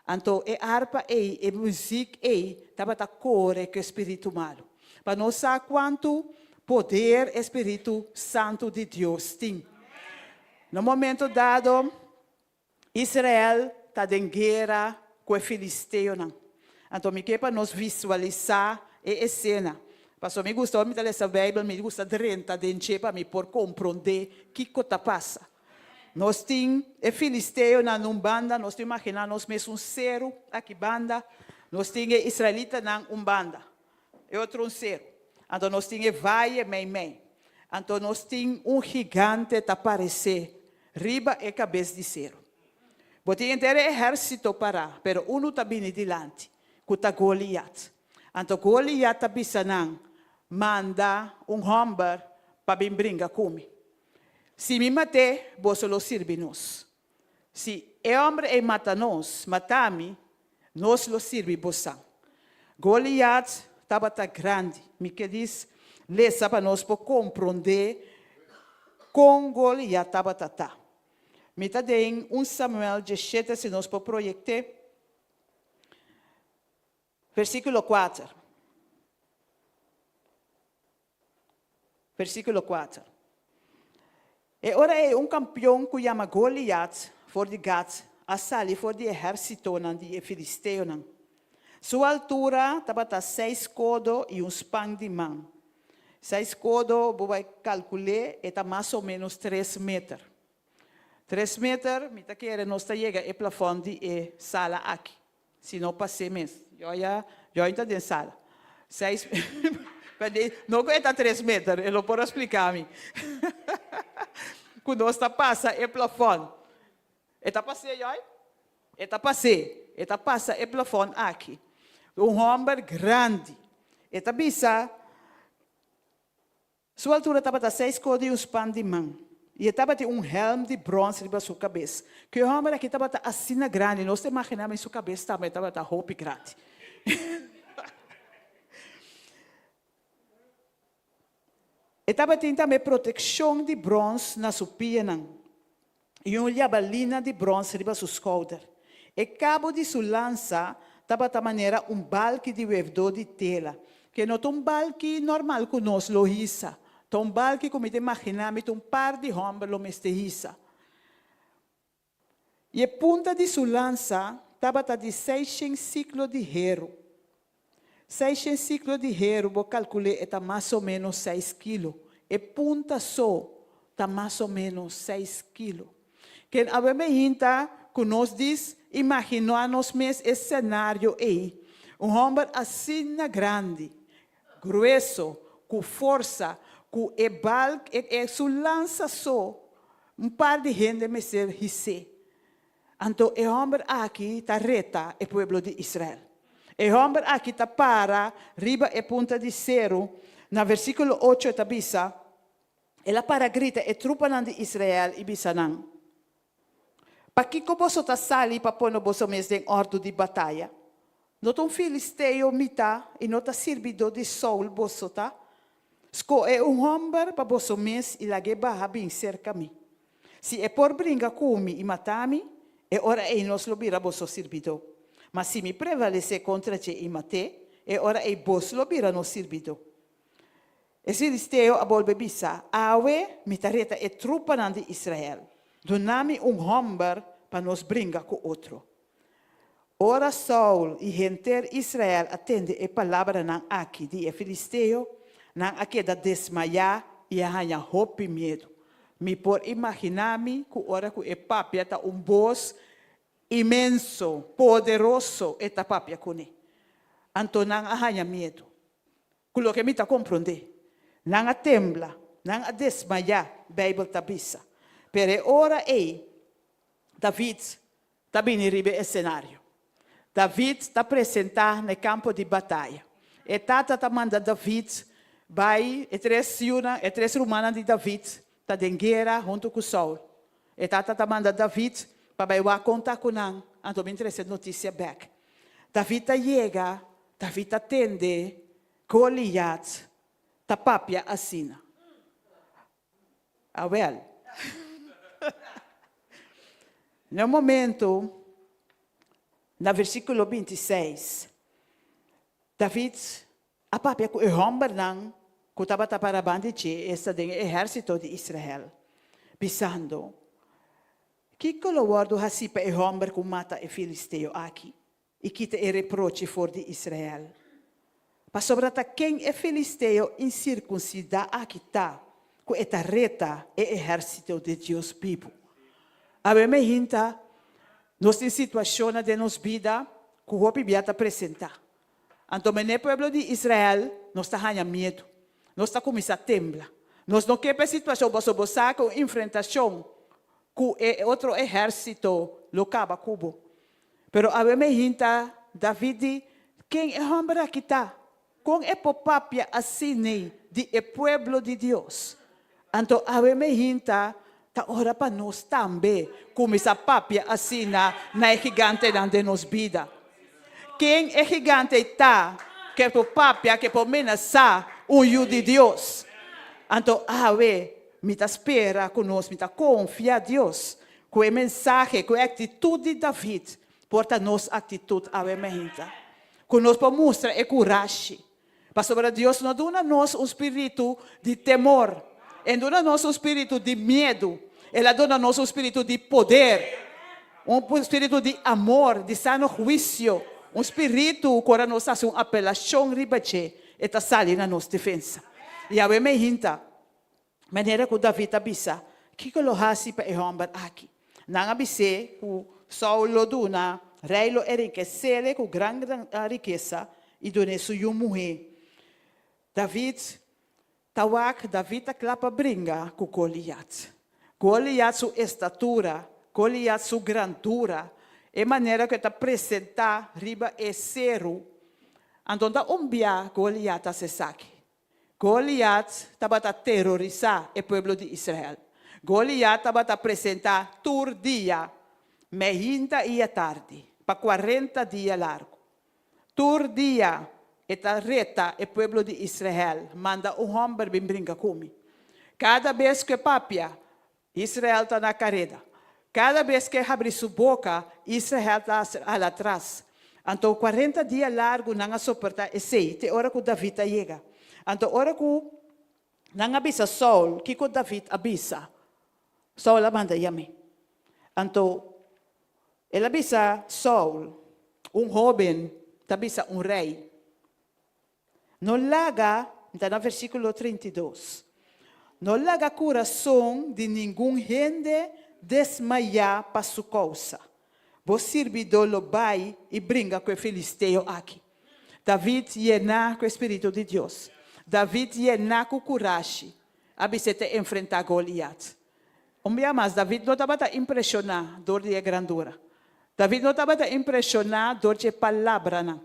Então, a harpa a música estava a correr com o espírito malo. Para nós saber quanto poder o Espírito Santo de Deus tem. No momento dado, Israel está em guerra com o filisteu. Então, me quer para nós visualizar a cena. Pastor, me gusta de ler essa Bíblia, me gusta de renta dentro para me por compreender o que está passando. Nós temos o filisteu na banda, nós temos imaginar nós mesmos zero aqui banda, nós temos israelita na banda, e outro zero. Então, nós temos vai e mei. Então, nós temos gigante que aparecer, riba e cabeça de zero. Você tem inteiro exército para, pero uno está bem dilante, que está Goliat. Então, Goliat está bisanang, manda homem para vir brincar comigo. Se me mate, você lo sirve nos. Se o homem mata nós, mata-me, nós lo sirve você. Goliat estava grande, me que diz, lesa para nós para compreender com Goliat estava tá. Me está dando 1 Samuel 17, se nós podemos projetar. Versículo 4. Versículo 4. E ora é campeão que chama Goliat, for de Gat, a sali for de exército de filisteu. Sua altura estava 6 codos e pão de mão. 6 codos, você vai calcular, está mais ou menos 3 metros. 3 metros, me está querendo, nós chega ao plafond de sala aqui. Se não passei mesmo. Eu ainda de sala. 6 não aguenta 3 metros, eu não posso explicar-me. Quando você passa, é plafond. Eta passei, oi? Eta passei. Eta passa, é plafond aqui. Homem grande. Eta bisa, sua altura estava 6 cores e um span de mão. E estava helm de bronze sobre sua cabeça. Que o homem aqui estava assim grande. Nós imaginamos em sua cabeça também estava roupa grande. Estava também proteção de bronze na sua pierna. E uma jabalina de bronze sobre sua escolta. E cabo de sua lança estava de maneira balque de wevedor de tela. Que não é balque normal que nós lo hisa. Um balque, como te imaginamos, par de homens lo mestiça. E a ponta de sua lança estava de 600 ciclos de hierro. 600 ciclos de hierro, vou calcular, está mais ou menos 6 quilos. E ponta só está mais ou menos 6 quilos. Que a gente, que nós diz, imaginamos mesmo esse cenário aí. Homem assim grande, grueso, com força, com sua lança só, par de gente me ser hisse. Então, o homem aqui está reta o povo de Israel. O homem aqui está para, riba e ponta de zero, no versículo 8 está bisa, ela para grita e trupa de Israel e bisa não. Para que você está sali para pôr no vosso mês em ordem de batalha? Não filisteu mita e não está servido de Saul vosso tá? Sco é homem para vosso mês e la guerra bem cerca mim. Se é por brincar comigo e matar-me, é hora é nós lobir a vosso servidor. Mas se me prevalecer contra te e matar, é hora é vos lobir a nosso servidor. E se filisteu a volver bisa, awe me tareta e trupa de Israel. Donami homem para nos brincar com outro. Ora Saul e gente Israel atende a palavra não aqui de filisteu, não aqui da desmaiar e arranha roupa e medo. Me por imaginar-me que ora que é papia tá voz imenso, poderoso eta papia kuni. Então não arranha medo. Kulo que me tá compreender. Não a tembla, não a desmaiar, Bíblia tá bisa. Pero ora David está bem ribe o cenário. David está apresentar no campo de batalha. E tata está mandando David, vai, e 3 romanas de David, está em guerra junto com Saul. E tata está mandando David, para vai contar com ele, então me interessa notícia back. David chega, David atende, Goliath, está papia assina. Ah, well. No momento, no versículo 26, David, a papia com o homem não, que estava para bandiche, esse do exército de Israel, pensando, que colocardo assim para o homem que mata o filisteu aqui, e que te reproche for de Israel. Para sobrata quem é filisteu incircuncidado aqui está, com esta reta o exército de Deus vivo. A me hinta, nossa situação de nossa vida, que o Bíblia apresentar. Então, no povo de Israel, nós está ganhando medo. Nós está começando a temblar. Nós não queremos situação, mas vamos com enfrentação com outro exército local, Cubo. Pero a me hinta, David, quem é o homem que está? Com é papia assim de povo de Deus. Então, a me hinta, tá ora para nós também, como essa papia assim na gigante de nossa vida. Quem é gigante está, que é papia que por menos sa filho de Deus. Então, me tá espera conosco, me tá confia a Deus, com a mensagem, com a atitude de David, porta nossa atitude a vermelha. Conosco mostra a coragem. Para sobre Deus não dá-nos espírito de temor. Ele dá-nos espírito de medo. Ele dá-nos espírito de poder. Espírito de amor, de sano juízo. Espírito que nos faz uma apelação ribache. E está saindo na nossa defesa. E a me hinta, maneira que David avisa, que colocasse para o homem aqui. Não avise que Saul lo duna Rei lo enriquecele com grande riqueza e done sua mulher. David a clapa bringa com Goliat. Goliat sua estatura, Goliat sua grandura, e maneira que está apresentar riba é zero. Então tá umbia Goliat a se saque. Goliat estava a terrorizar o povo de Israel. Goliat estava a apresentar tur dia, meia e tarde, para 40 dias largo. Tur dia, eta reta o povo de Israel, manda homem bem brincar comigo. Cada vez que papia, Israel está na carreta. Cada vez que abre sua boca, Israel está atrás. Então, 40 dias largo, não suporta esse. Te hora que David chega. Então, hora que não avisa Saul, que David avisa. Saul manda yame. Então, ele avisa Saul, jovem, avisa rei. Não larga, está no versículo 32. Não larga coração de nenhum gente desmaiar para sua causa. O servidor lo vai e brinca com o filisteu aqui. David llena com o Espírito de Deus. David llena com coragem. Abisete enfrentar Goliat. Dia mais, David não estava impressionado por a grandura. David não estava impressionado por a palavra. Não.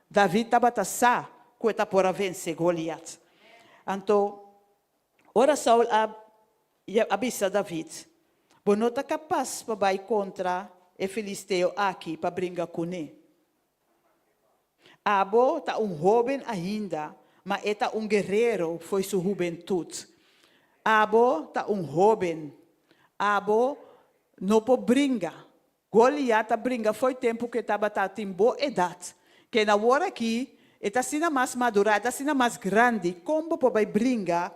David estava sa que está por vencer Goliat. Então, ora Saul avisa David. Você não está capaz para ir contra o filisteu aqui para brincar com ele. Abo está jovem ainda, mas está guerreiro, foi sua juventude. Abo está jovem. Abo não pode brincar. Goliat brinca foi tempo que estava em boa idade. Que na hora aqui, está sendo mais madura, está sendo mais grande. Como pode brincar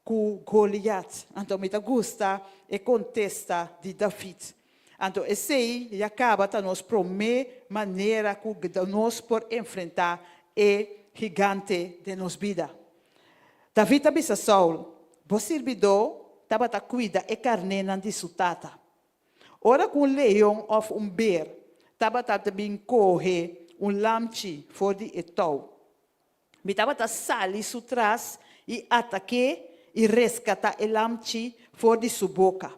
com Goliat? Então, me gusta e contesta de David. Então, esse aí acaba de nos prometer maneira que nós por enfrentar o gigante de nossa vida. David avisa Saul, o servidor estava a cuidar e carneira de sua tata. Ora com leão ou bear, estava a também correr lamchi fora de etau. Me estava a sair sua trás e ataque e resgatar o lamchi fora de sua boca.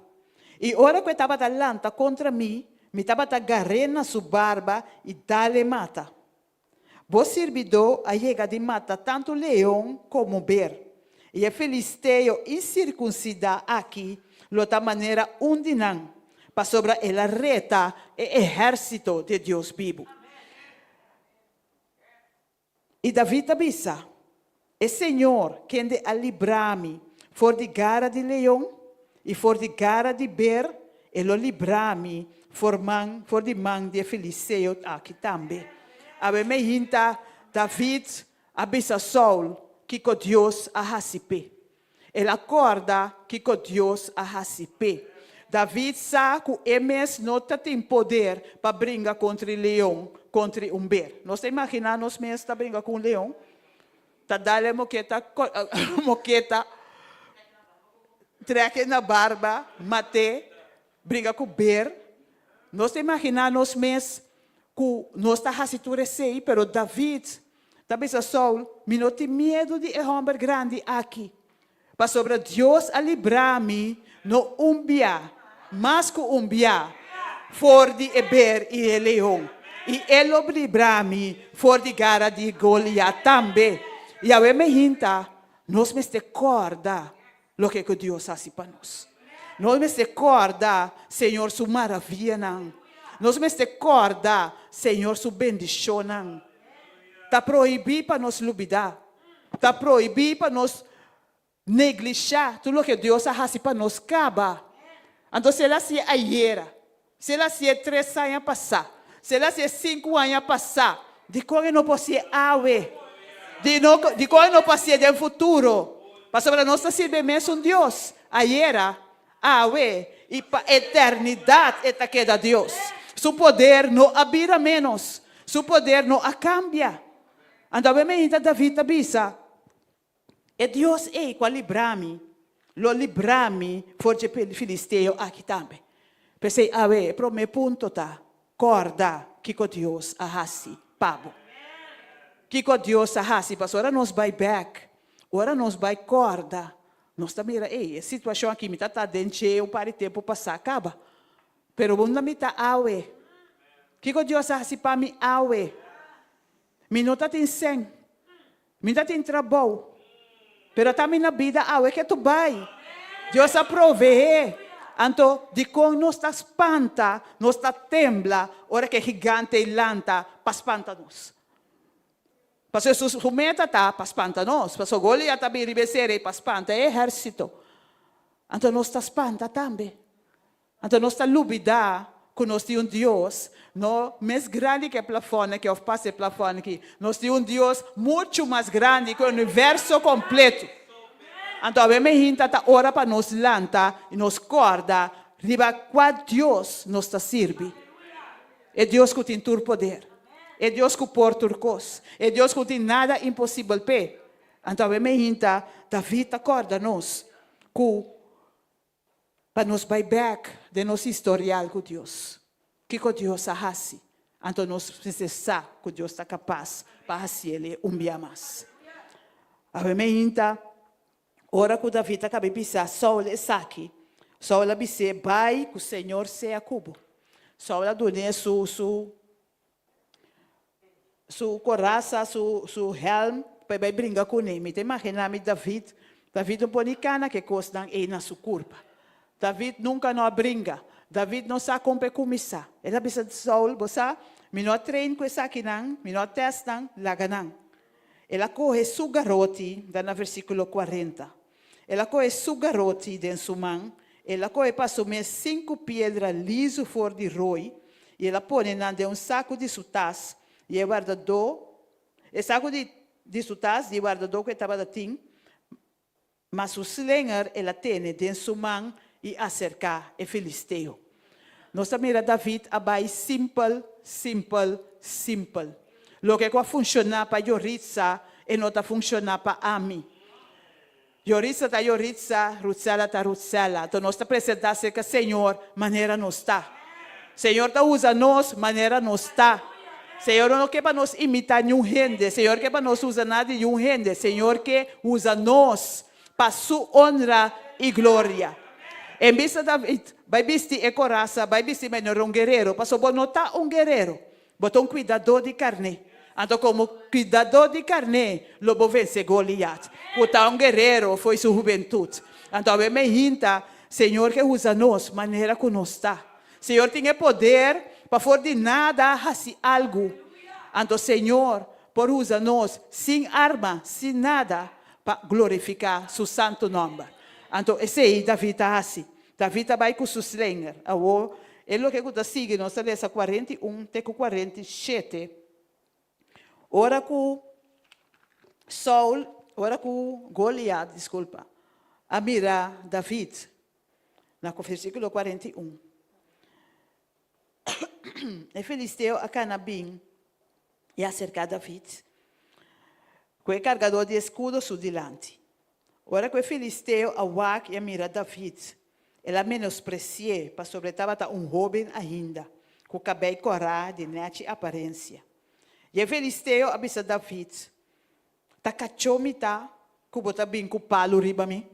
E ora que estava a lanta contra mim, me estava a agarrar na sua barba e dar-lhe mata. O servidor chega de mata tanto leão como bear. E o filisteu incircuncidado aqui, de maneira não, para sobre a reta e exército de Deus vivo. E David avisa, o Senhor quem de livrar-me for de garra de leão e for de garra de bear, ele livrar-me for de mão de filisteu aqui também. Abeme hinta David avisa Saul que com Deus ahasipe. Ele acorda que com Deus ahasipe. David sabe que emes não tem poder para brincar contra o leão, contra bear. Nós imaginamos mesmo está brincar com o leão? Tá dando moqueta, treque na barba, mate, brinca com bear. Nós imaginamos mesmo que nós está hasiturece, pero David, talvez a Saul, me não tem medo de homem grande aqui. Para sobre Deus a livrar-me, no umbia, mas que umbia, for de bear e leão. E ele livrar-me, for de garra de Goliat também. E a me hinta, nós me recorda lo que Deus faz para nós. Nós me recorda, Senhor, sua maravilha. Nós me recorda, Senhor, sua bendição. Está proibido para nós duvidar. Está proibido para nós negligenciar tudo o que Deus faz para nós. Então, se ela se ayer, se ela se 3 anos passar, se ela se 5 anos passar, de como não pode ser ave. De como não pode ser no futuro. Para sobre nós servir mesmo Deus. Ayer, ave, e para eternidade está queda Deus. Su poder não abira menos. Su poder não cambia. Então, obviamente, David avisa. E Deus é qual livrar-me. Lo livrar-me, forte filisteu aqui também. Pensei, pro meu ponto tá. corda que com Deus ahasi, pabo. Que com Deus ahasi, mas ora nos vai back, ora nos vai corda. Nós tá mira, a situação aqui me tá dentro, eu pare tempo passar, acaba. Pero bunda me tá awe. Que com Deus ahasi para me awe. Me não tá tem sem, me tá tem trabalho. Pero também na vida awe que tu vai. Deus aprove. Anto, de com nós está espanta, nós está tembla, ora que gigante e lanta, para espanta-nos. Porque se meta está para espanta-nos, porque o Goliat está bem ribesere para espanta, é exército. Anto, nós está espanta também. Anto, nós está lubida, que nós temos Deus, no mais grande que o plafone, que eu passe o plafone aqui. Nós temos Deus muito mais grande que o universo completo. Então, a gente está ora para nos lanta e nos corda, riba qua Deus nos está sirve. É Deus que tem todo poder. É Deus que porta turcos. É Deus que tem nada impossível pe. Então, a gente David acorda nos para nos buy back de nosso historial com Deus. Que com Deus ahasi. Então, nós precisamos que Deus está capaz para fazer ele dia mais. A gente ora que Davi está acabando de pensar, Saul está aqui. Saul disse, vai que o Senhor seja cubo. Saul deu su coraça, su helm, para brincar com ele. Então, imagina-me David não põe cana que costa na sua curva. David nunca não brinca. David não sabe como começar. Ele disse, Saul, você, me não treino com isso aqui, me não testa, laganang. Ela corre su garote, no versículo 40. Ela corre su garote dentro sua mão. Ela corre para assumir 5 pedras liso fora de roi. E ela põe em saco de sutas. E ela guarda o saco de sutas, e guarda que estava da tim. Mas o slinger, ela tem dentro sua mão e acerca o filisteu. Nós mira David abai simple. Lo que funciona para Yoritza e não está funcionando para Ami. Yoritza está Yoritza, Rutzala está Rutzala. Então nós está apresentando que Senhor, maneira não está. Senhor está usando nós, maneira não está. Senhor não quer para nós imitar nenhum gente. Senhor quer para nós usar nada de nenhum gente. Senhor que usa nós para sua honra e glória. Em vista de David, vai vestir e coraça, vai vestir melhor guerreiro. Passou por notar guerreiro. Botou cuidador de carne. Então, como cuidador de carne, lobo vence Goliat. Botar guerreiro foi sua juventude. Então, me hinta, Senhor, que usa nós, maneira que nós está. Senhor, tem poder para for de nada fazer algo. Então, Senhor, por usa nós, sem arma, sem nada, para glorificar seu santo nome. Então, esse aí, Davi está assim. Davi está vai com seu slinger. É o que está seguindo, nós estamos nessa 41, até 47. Ora com Saul, ora com Goliat, desculpa. A mira David, no versículo 41. E Filisteu a Canabim e acerca David. Com o carregador de escudo su dilante. Ora com o Filisteu a Wak e a mira David. Ela menospreciou, para sobretar jovem ainda, com o cabelo corado de nete aparência. E o Filisteu avisa David, tá cachou-me, tá? Que bota bem com o palo riba me.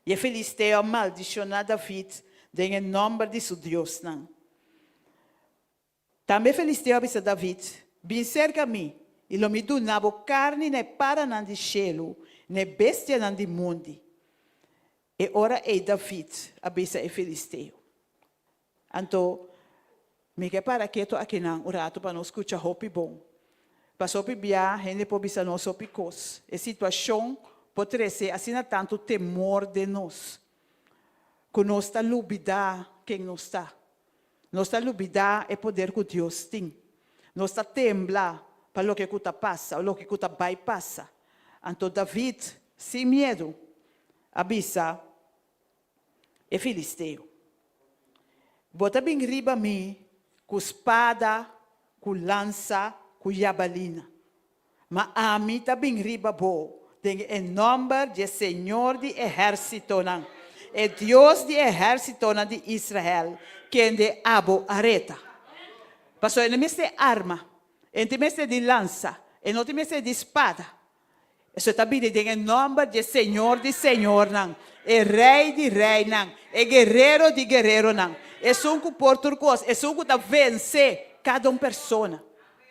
E o Filisteu maldiciona David, em nome de seu Deus, não. Também o Filisteu avisa David, vem cerca me, e lo me do nabo carne ne para nan de chelo, ne bestia nan de mundo. E ora é David, avisa o Filisteu. Então, me que para que tu aqui não, o rato para nós escutar hopi bom. Para sopi bia, gente pode bisa nós sopi cos. E situação pode ser assim tanto temor de nós. Que nós está lubida quem nós está. Nós está lubida é poder que Deus tem. Nós está tembla para o que está passa, o que está vai passa. Então David, sem medo, avisa e Filisteu. Bota bem riba me com espada, com lança, com jabalina. Mas a mim está bem riba bo. Em nome de Senhor de Exército. é Deus de exército de Israel, quem de abo areta. Pastor, ele me de arma, ele me de lança, ele não me de espada. Isso está bem em nome de Senhor, não. É rei de rei, não. É guerreiro de guerreiro, não. É um que por turcos, é um que está vencer cada uma pessoa.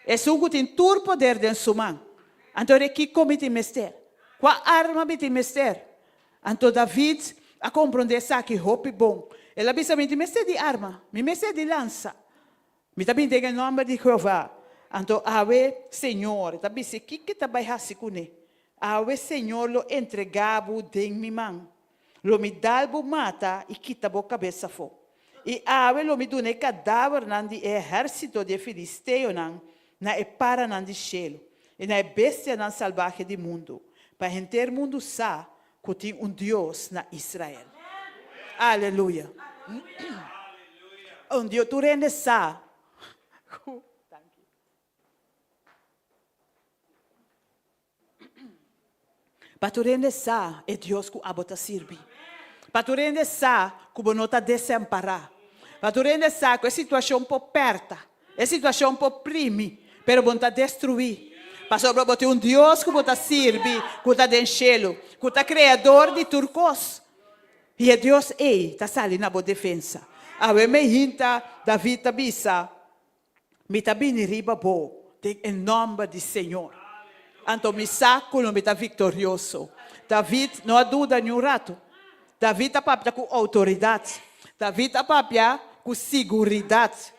É um que tem todo o poder dentro de sua mão. Então, é que como te mester? Qual arma te mester? Então, David, a compreender essa que roupa bom. Ele avisa me mester de arma, me mester de lança. Me também tem em nome de Jeová. Então, ave, Senhor, também se que está vai fazer com ele? Ave, Senhor, lo entregavo de minha mão. Lo me dalbo mata e quita a cabeça fora. E ave, lo me dune cadáver nan de exército de filisteu nan, na e para nan de cielo. E na bestia nan salvaje do mundo. Para enter mundo sa, que tem Deus na Israel. Aleluia. Deus tu rende sa. Para tu rende sa, é Deus que abota sirvi. Para tu rende sa, que não está desamparar. Para tu rende sa, que é situação um pouco perto. É situação um pouco prime, pero não está destruir. Pastor, bote Deus que está sirvi, que está dentro do cielo, que está criador de turcos. E é Deus está saindo na boa defesa. A me hinta David tabisa, me está bem riba bo, em nome do Senhor. Então me saco não me está vitorioso. David não há dúvida nenhum rato. David está papia com autoridade. David está papia com segurança.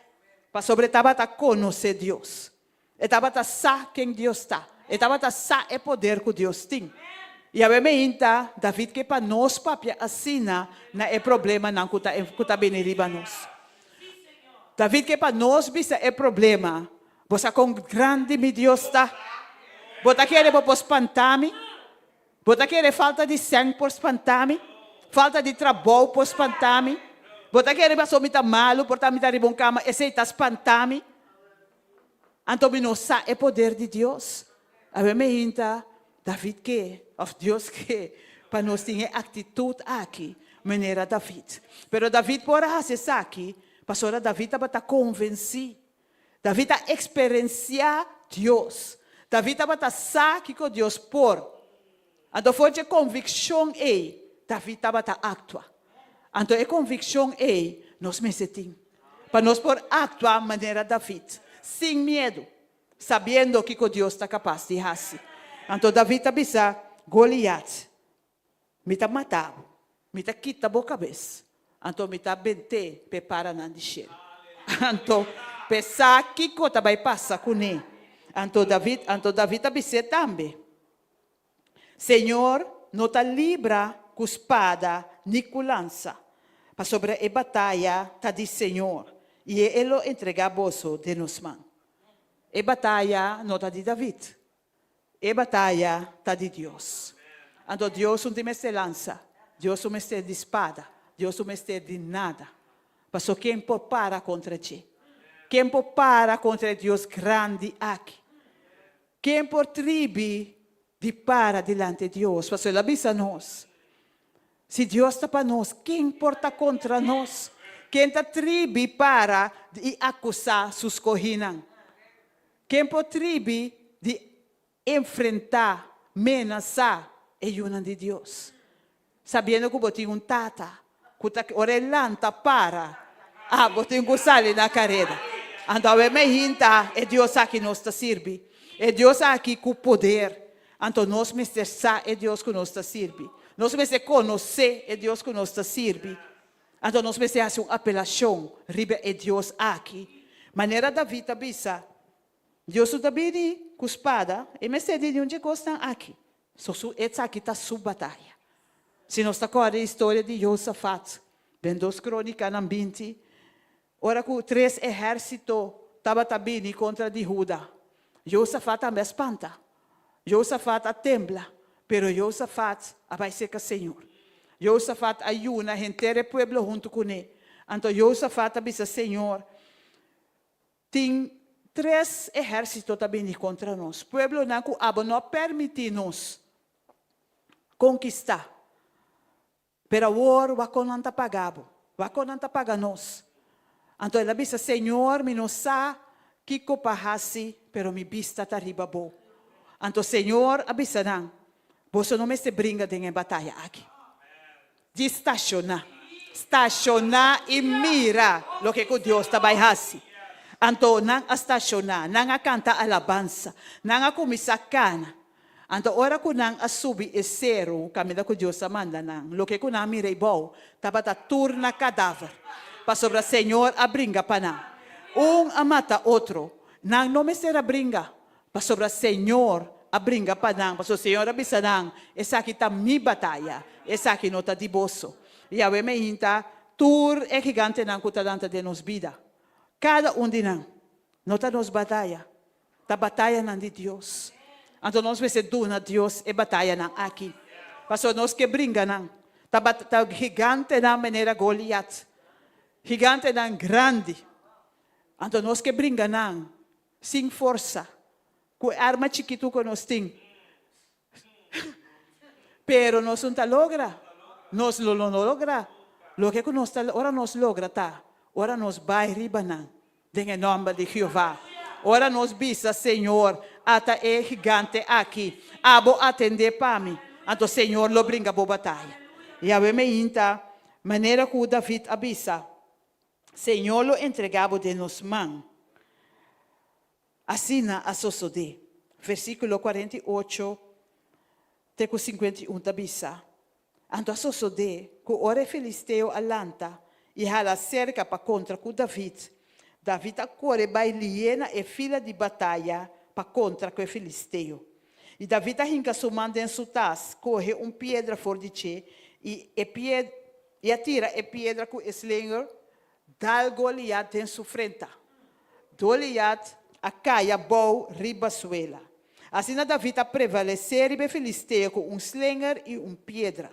Para sobre estava conhecer Deus. Estava a saber quem Deus está. Estava a saber o poder que Deus tem. E a mim David que para nós papia assina na é problema não que está bem riba nós. David que para nós bisa é problema. Você com grande me Deus está. Você quer para espantame? Você quer falta de sangue por espantame? Falta de trabalho por espantame? Você quer para somita malo por estar me bom cama? Esse está espantame? Então, não sabe o poder de Deus. A mim David que, of Deus que, para nós ter atitude aqui, maneira David. Pero David por fazer isso aqui, pastora David estava convencido. David está experienciar Deus. David estava sabe que Deus por. Então foi a convicção David estava actuar. Então a convicção nós me sentimos. Para nós por actuar maneira David. Sem medo, sabendo que Deus está capaz de fazer. Então David avisa Goliat, me está matando, me está quitando a cabeça. Então me está bente, prepara na encher. Então, pensar que coisa vai passar com ele. Então David avisa também. Senhor, não está livra com espada nem com lança. Para sobre a batalha, está de Senhor. E ele entrega a bolso de nos mãos. A batalha não está de David. A batalha está de Deus. Então Deus não tem mestre lança. Deus não tem mestre de espada. Deus não tem mestre de nada. Mas quem pode parar contra ti? Quem pode parar contra Deus grande aqui? Quem pode tribe de para diante de Deus? Mas ele avisa nós. Se Deus está para nós, quem porta contra nós? Quem está tribe para de acusar suas corrinas? Quem pode tribe de enfrentar, ameaçar é uma de Deus. Sabendo que botinho um tata, que está orelhando para, botinho que sai na carreira. Então é mehinta, é Deus aqui nos está servindo. É Deus aqui com poder. Então nós me é Deus que nos está servindo. Nós me conhecer é Deus que nos está servindo. Então nós me fazer uma apelação, ribe é Deus aqui. Maneira David avisa, Deus está bem com espada, e me sei de onde gosta aqui. Essa aqui está sub batalha. Se nós está a história de Josafat, bem 2 Crônicas 20, ora que 3 exércitos estavam também contra de Judá. Josafat também espanta. Josafat tembla, pero Josafat vai ser com o Senhor. Josafat ajuda a gente do pueblo junto com ele. Então Josafat avisa, Senhor, tem 3 exércitos também contra nós. O pueblo não permite nos conquistar. Pero agora, wako nanta pagabo. Wako nanta paganos. Então, ela disse, Senhor, me não sa, kiko pahasi, pero mi vista tá riba bo. Então, Senhor, abisa nang, você não me se brinca de batalha aqui. De estacionar. Estacionar e mira o que Deus está baihasi. Então, nang estacionar, nang a canta alabança, nang a comisacana. Então, ora que nang a subi e zero, camila que Deus manda nang, lo que nang mirei bom, tabata turna cadáver. Para sobre o Senhor a brinca para nang. A mata outro, nang não me será brinca. Para sobre o Senhor a brinca para nang, para o Senhor a bisa nang, essa aqui está mi batalha, essa aqui não está de bolso. E a me inta, tur é gigante nang kuta danta de nos vida. Cada de nang, não está nos batalha, está batalha nang de Deus. Então nós vamos duna Deus e batalha nang aqui. Pastor nós que brinca nang, tá gigante na maneira Goliath. Gigante nang grande. Então nós que brinca nang, sem força, com arma chiquito que nós tem. Pero nós não tá logra. Nós não logra. Lo que nós tá, ora nós logra tá. Ora nós vai riba nang, em nome de Jeová. Ora nós bisa, Senhor, ata é gigante aqui. Abo atender para mim. Então, Senhor, lo brinca boa batalha. E a me inta, maneira que o David abisa, Senhor lo entregava de nos mãos. Assina a sosode. Versículo 48, teco 51 abisa. Então, a sosode, que ora filisteu alanta, e ela cerca para contra com David. David acorre bailiena e fila de batalha para contra com o filisteu. E David arranca sua mão em sua tas, corre pedra fora de che, e atira a pedra com o slinger, dá Goliath em sua frente. Goliath a caia boa riba suela. Assim David a prevalecer e o filisteu com slinger e pedra.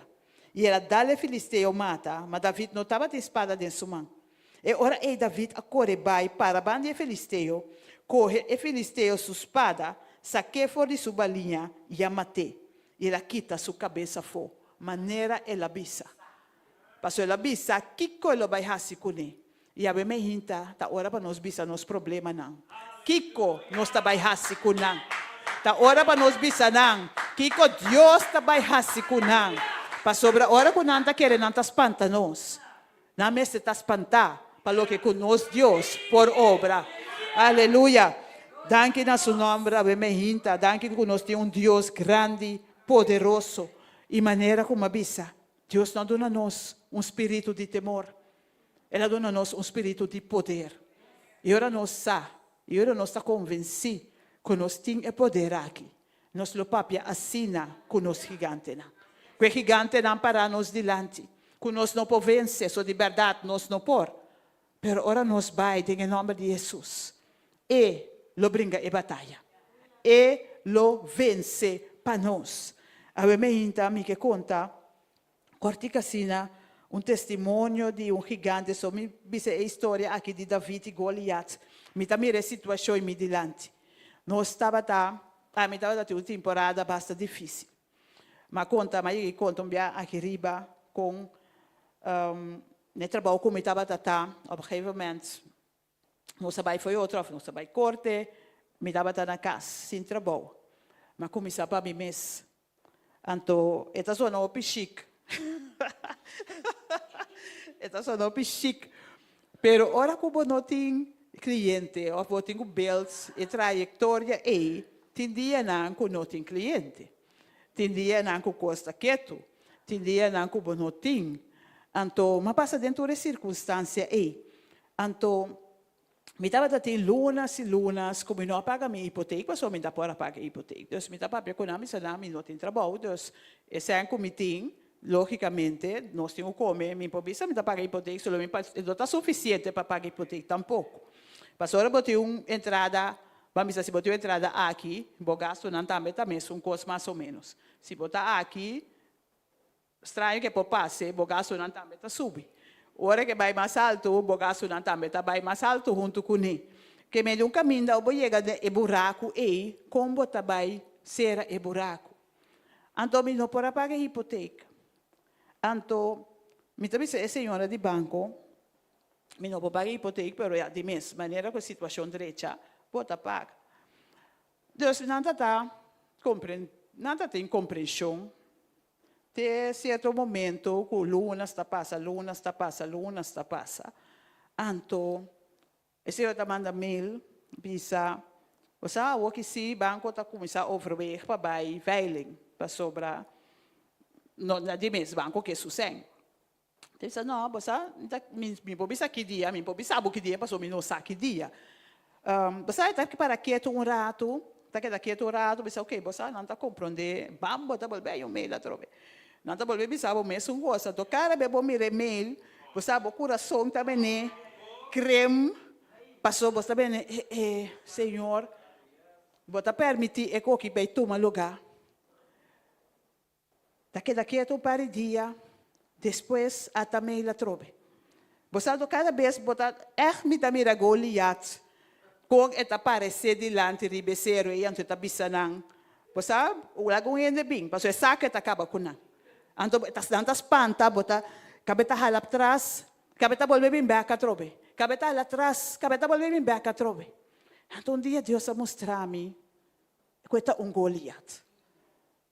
E ela dá o filisteu mata, mas David não estava de espada em sua mão. E ora David a corre vai para a banda de filisteu, corre e filisteu sua espada, saque fora de sua balinha e a mate. E ela quita sua cabeça fora. Maneira ela bisa. Passou ela bisa, que coisa vai fazer com ele? E a me hinta, tá hora para nós bisa nos problemas não. Kiko nós tá vai fazer com não. Tá hora para nós bisa não. Kiko Deus tá vai fazer com não. Passou a hora que não tá querendo não tá espanta nós. Não me está espantar. Para lo que conosco Deus por obra. Aleluia. Danke na seu nome, Ave Mehinta. Danke que nós temos Deus grande, poderoso. E maneira como avisa. Deus não dá a nós espírito de temor. Ele dá a nós espírito de poder. E agora nós sabemos, e agora nós estamos convencidos que nós temos poder aqui. Nós lo papia assina com os gigantes. Que gigante não para nós dilante. Que nós não podemos vencer, só de verdade nós não podemos. Pero ora nós vai em nome de Jesus. E lo brinca e batalha. E lo vence para nós. A me inta me que conta, cortica sina, testemunho de gigante, so me dice a história aqui de David e Goliath. Me também a situação me dilante. Nós estava me estava uma temporada bastante difícil. Mas conta um dia aqui riba com ne trabalho como estava op een gegeven moment, nós trabalho foi outro, nós trabalho corte, me estava na casa, sem trabalho. Mas começava para mim mesmo. Então, esta só não é chique. Esta só não é chique. Pero, ora como não tem cliente, ou não tem bills e trajetória, tem dia não tem cliente. Tem dia não custa quieto. Tem dia não não tem. Então, mas passa dentro de circunstância aí. Então, me estava dando lunas, como não paga minha hipoteca, só me dá para pagar a hipoteca. Então, me dá para pagar com a minha não tem trabalho. Então, esse é um comitê, logicamente, nós temos que comer, me improvisa, me dá para pagar a hipoteca, só não está suficiente para pagar a hipoteca, tampouco. Mas agora, botei uma entrada, vamos dizer, se botei uma entrada aqui, vou gastar também, um custo mais ou menos. Se botar aqui, estranho que por passe, o gasto não também está subindo. Hora que vai mais alto, o gasto não também está mais alto junto com ele. Que meio caminho da o chega de buraco e como também será e buraco. Então, não pode pagar a hipoteca. Anto, mi também é senhora de banco, mi não vou pagar hipoteca, pero ja, de mesma maneira com a situação direita, bota paga. Dus nada tem compreensão. Tem certo momento que luna está passa. Anto, o senhor está mandando mail, bisa, você o que se banco está começando a overwegen para bij veiling, para sobra, no de mes banco que sucede. Então, você não, você, me pode pensar que dia, me pode pensar que dia, passou me não sabe que dia. Você está aqui para quieto rato, você ok, você não está compreendendo, vamos botar bem o mail atrás. Não está volvendo pensar o mesmo coisa, do cara bebo me e-mail, você o coração também né, creme, passou você também Senhor, você permitir é que vai tomar lugar. Daqui para o dia, depois até mail atrás. Você do cada vez botar me dá mira Goliat. Com eta aparecer delante de becerro e antes tá bisanang. Você o lago ainda bem, passou saca tá acaba com não. Anto tas panta bota cabeta halap atrás, cabeta volve bem back atrobe. Cabeta lá atrás, cabeta volve bem back atrobe. Anto dia Deus a mostrar-me que está Goliat.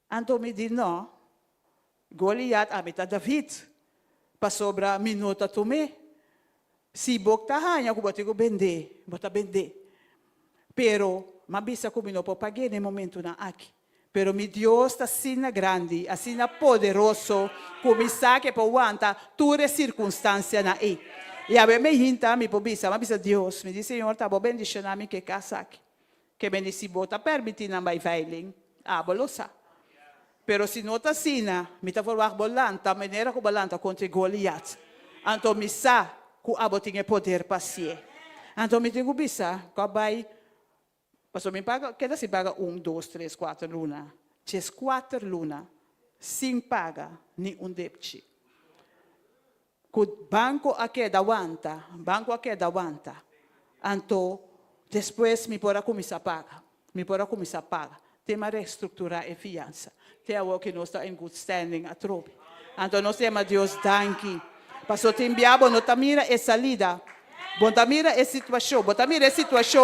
Anto me diz não, Goliat habita David. Passou para minuto tomé. Se bokta hanya ko bota bende. Pero mabisa ko não pode pagar no momento na aqui. Pero mi Deus está assim grande, assim poderoso, como sabe para aguentar toda circunstância na aí. E a me hinta me pobisa, mabisa Deus, me diz Senhor, tá bom bendicionar me que casa aqui. Que bendici bota permitir na vai veiling, bolosa. Pero se não está assim, me tá falando bolanta, maneira que bolanta contra Goliat. Então me sa que abo tinha poder paciente. Então me digo bisa, que vai Passou me paga, queda se paga 1, 2, 3, 4 luna. Ches 4 luna, sem paga ni debte. O banco aqui da wanta. Então, depois me pode começar a pagar. Tem uma reestruturar a fiança. Tem algo que nós está em good standing a trobe. Então, nós temos Deus danke. Passou te enviado, não mira e salida. Bontamira é situação,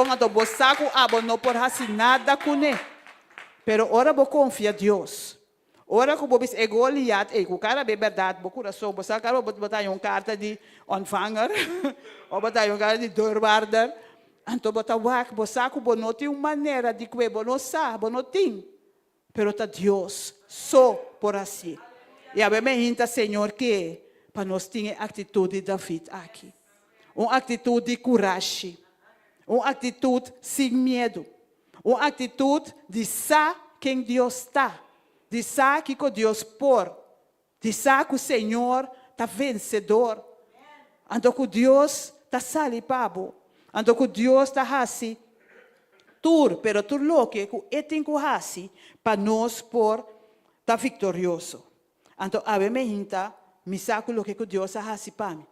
então você não pode fazer nada com ele. Pero ora você confia em Deus. Ora que você é Goliat, o cara é verdade, o coração, você acaba de botar uma carta de ontvanger, ou botar uma carta de deurwaarder. Então você não tem uma maneira de que você não tem. Pero está Deus, só por assim. E a mim, Senhor, que para nós ter a atitude de David aqui. Uma atitude de coragem, uma atitude sem medo, uma atitude de saber quem Deus está, de saber que Deus pôr, de saber que o Senhor está vencedor, então que Deus está salipado, então que Deus está assim, pero tudo lo que é tem que fazer para nós pôr está vitorioso. Então a mim me sabe o que Deus está assim para mim.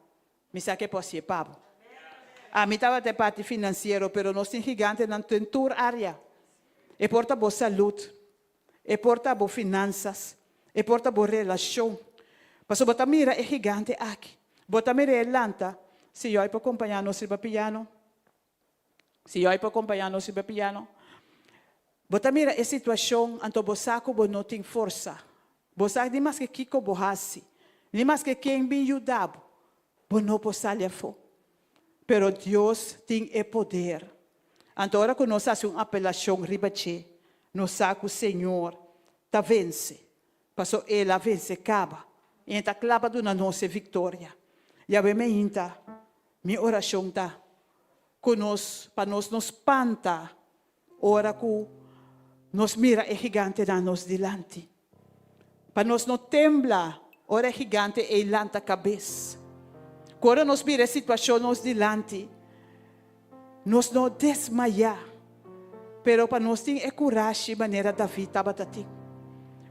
Me sabe que pode ser pabo. A mim estava de parte financeira, pero nós temos gigante na tua área. E porta boa saúde, e porta boa finanças, e porta boa relação. Mas bota mira é gigante aqui. Bota mira é lanta. Se eu para acompanhar nós no piano, bota mira é situação, então você não tem força. Você nem mais que Kiko borrasse, nem mais que quem me ajudava. Não pode sair fora. Pero Deus tem o poder. Então, agora que nós fazemos uma apelação ribache, nós sabemos que o Senhor está vence. Passou ela vence acaba. E está clavado na nossa vitória. E a mim está, minha oração está, que nós, para nós nos panta, ora que nos mira é gigante na nos delante. Para nós não tembla, ora é gigante é lanta cabeça. Quando nós vira a situação nos delante, nós não desmaiar. Pero para nós tem coragem, maneira David estava tati.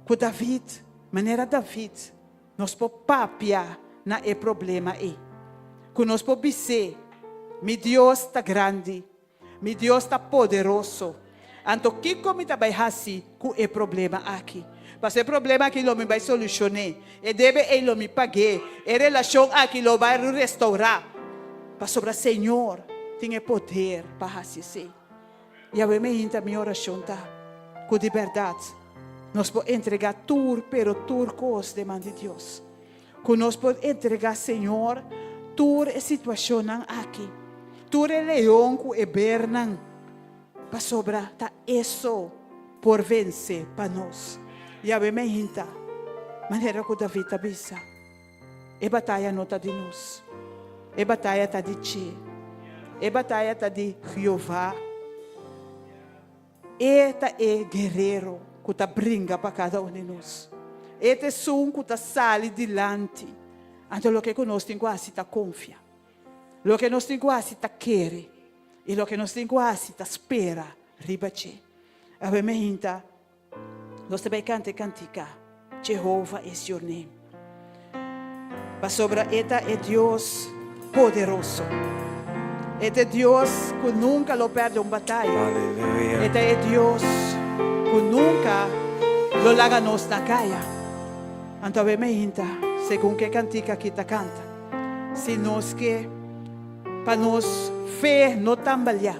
Com David, maneira David, nós podemos papiar na problema aí. Que nós podemos dizer, meu Deus está grande, meu Deus está poderoso. Então, que como está vai fazer com o problema aqui? Mas o problema que lo me vai solucionar. E deve ele me pagar. E relação aqui lo vai restaurar. Para sobre o Senhor tem poder para fazer. E a minha oração tá. Com de verdade. Nós podemos entregar tudo, pero tudo coisas de Deus. Que nós podemos entregar, Senhor, toda a situação aqui. Todo o leão que é bernan. Para sobrar, tá isso por vencer para nós. E a minha hinta, maneira que Davi avisa, a batalha não está de nós, a batalha está de ti, a batalha está de Jeová. Eta é guerreiro que está brinca para cada um de nós. Eta é som que está sali dilante. Então, o que nós temos quase está confia, o que nós temos quase está querer. E o que nós temos quase está espera, ribache. A minha hinta, nós também cantica, Jehová é seu nome. Para sobre eta é Deus poderoso. Eta é Deus que nunca lo perde uma batalha. Aleluia. Eta é Deus que nunca lo larga nos na caia. Então a minha hinta, segundo que cantica que ta canta, se nós que para nós fé não tambalhar.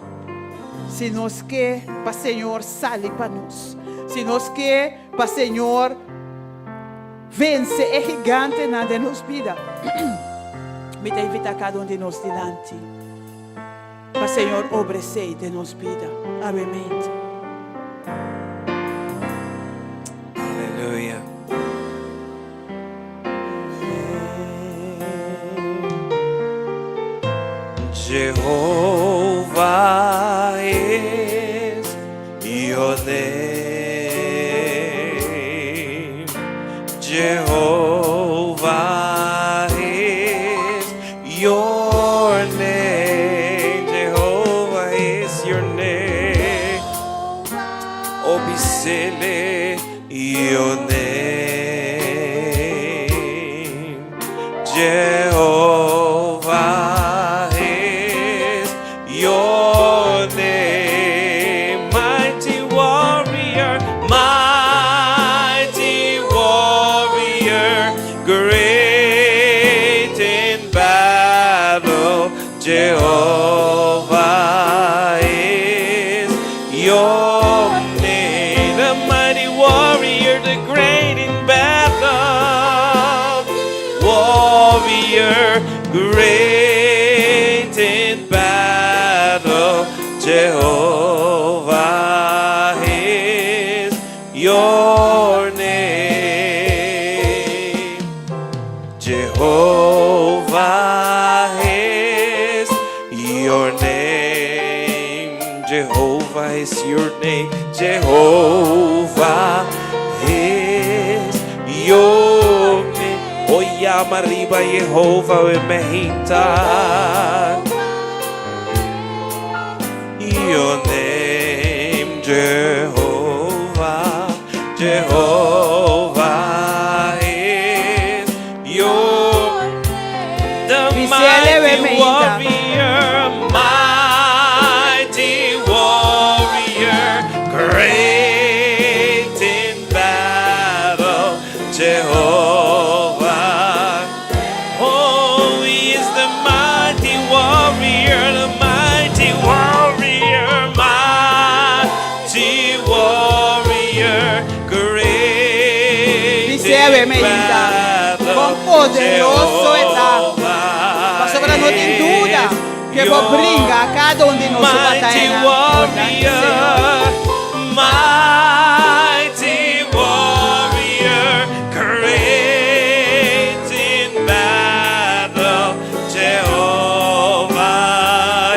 Se nós quer para o Senhor sale para nós. Se nós quer para o Senhor vence é gigante na de nos vida. Me tem invitar cada um de nós diante. Para o Senhor obedecer de nos vida. Amém. Aleluia. Jehovah is your name. Jehovah is your name. Jehovah is your name. Obisele your name. Jehovah your name, mighty warrior, great in battle. Jehovah is your name, the mighty warrior, the great in battle. Warrior, great in battle. Jehovah is your name. Jehovah is your name. Jehovah is your name. Jehovah is your name. Oya mariba Jehovah mehinta. Your name, Jehovah, Jehovah is your the mighty warrior, great in battle, Jehovah. Oh, he is the mighty warrior, the mighty warrior, mighty warrior, great in battle, Jehovah. Para não ter dúvida que vou brincar a cada um de nós mighty warrior, mighty warrior, great in battle, Jehovah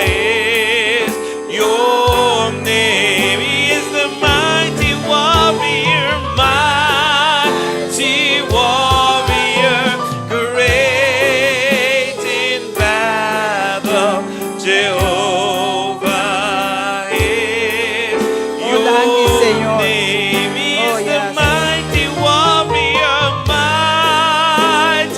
is your name. He is the mighty warrior, great in battle, Jehovah is your name. He is the mighty warrior, great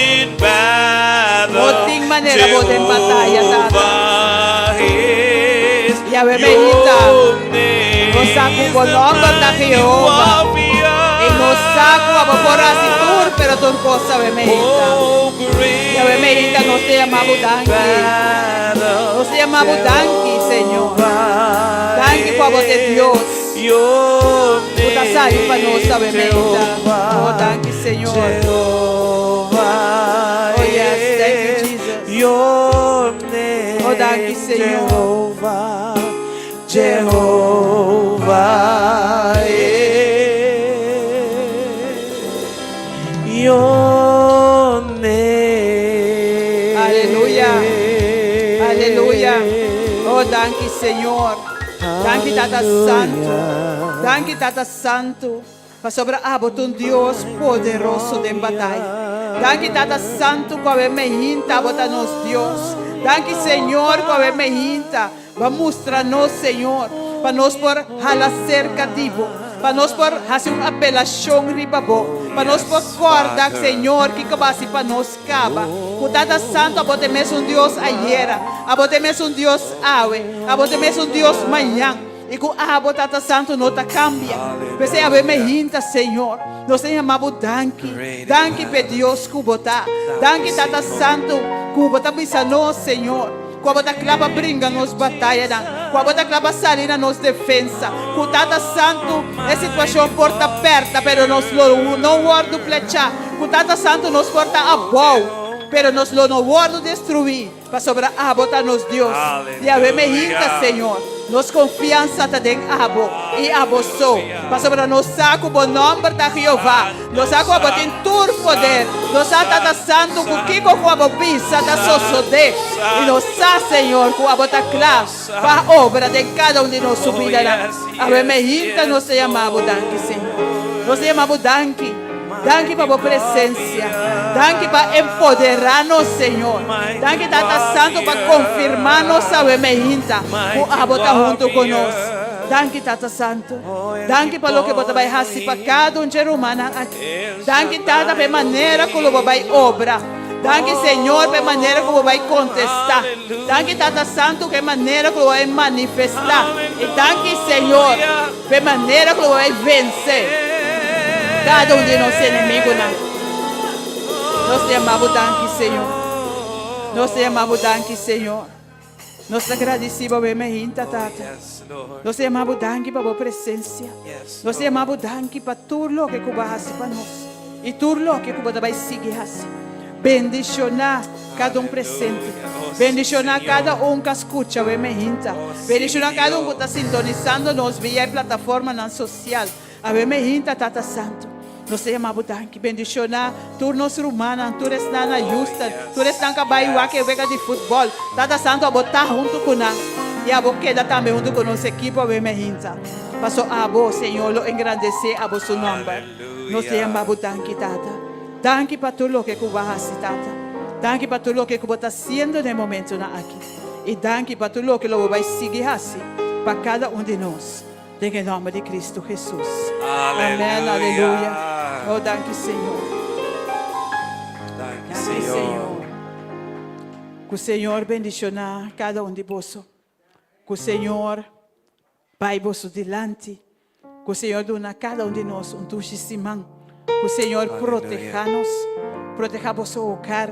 in battle, Jehovah is your name. saco con nombre de Jehová. E nos saco a vapor asitur, pero tu cosa bementa. Ya bementa no se llama Budanki. No se llama Budanki, Señor. Danki por voz de Dios. Puta sai para nos bementa. Oh, danki, Señor. Oh, yes, thank you, Jesus. Oh, danki, Señor. Jehovah, your name. Aleluya. Aleluya. Oh, danki, Señor. Danki, Tata Santo. Danki, Tata Santo. Para sobra abot un Dios poderoso de batalha. Danki, Tata Santo, com a mehinta, bota-nos Deus. Danki, Senhor, com a mehinta. Vamos mostrar-nos, Senhor, para nós por hala cerca divo, para nós por fazer uma apelação ribabo, para nós por corda, Senhor, que cabasi para nós caba. O Tata Santo, abote mesmo Deus ayer, abote mesmo Deus awe, abote mesmo Deus manhã. E com a Tata Santo não ta cambia. Pensei a ver me hinta, Senhor. Nós chamamos danki, danki pe Deus cubota, danki Tata Santo, cubota bisa nós, Senhor. Quando a clava brinca nos batalha, quando a clava salina nos defensa, o Tata Santo é situação porta aberta, pero nós não guardo flecha, o Tata Santo nos porta a boa, pero nós não guardo destruir, para sobrar a botar nos Deus, e a ver me hinta, Senhor. Nos confiança está dentro abo e abo sou. Para sobrar nos saco o nome da Jeová. Nos saco a botar tur poder. Nos saco Tata Santo com que com a bobisa da sosode. E nos saco, Senhor, com a botar clave para a obra de cada de nós subirá. A ver me hinta, nos chamamos danke, Senhor. Nos chamamos danke. Danke para a presença. Danke para empoderar-nos, Senhor. Danke, Tata Santo, para confirmar-nos, sabe, meinta. O botar junto conosco. Danke, Tata Santo. Danke para o que você vai fazer para cada ser humano aqui. Danke, Tata, pela maneira como você vai obrar. Danke, Senhor, pela maneira como vai contestar. Danke, Tata Santo, pela maneira como vai manifestar. E danke, Senhor, pela maneira como vai vencer cada de nós inimigos. Nós te amamos, danke, Senhor. Nós te amamos, danke, Senhor. Nós te agradecemos bem, meinta, Tata. Nós te amamos, danke, para a presença. Nós te amamos, danke, para tudo que tu vai fazer para nós. E tudo que tu vai seguir assim. Bendicionar cada presente. Bendicionar cada que escuta, bem, meinta. Bendicionar cada que está sintonizando nos via plataforma social. A ver, meinta, Tata Santo. Nós te amamos, danke. Bendicionar turnos rumanos, tu estás na justa, tu estás na baiua que vega de futebol. Tata Santo, a botar junto com nós. E a boqueda também junto com nossa equipe, a ver, meinta. Passou a bo, Senhor, lo engrandecer a seu nome. Nós te amamos, danke, Tata. Danke para tudo que tu vai fazer, Tata. Danke para tudo que tu está fazendo no momento aqui. E danke para tudo que tu vai seguir assim para cada de nós. Em nome de Cristo Jesus. Amém, aleluia. Oh, danke, Senhor. Danke, Danke, Senhor. Senhor. Que o Senhor bendicionar cada de vós. Que o Senhor vai vos delante. Que o Senhor dona a cada de nós testemunho. Que o Senhor proteja-nos, proteja vosso hogar.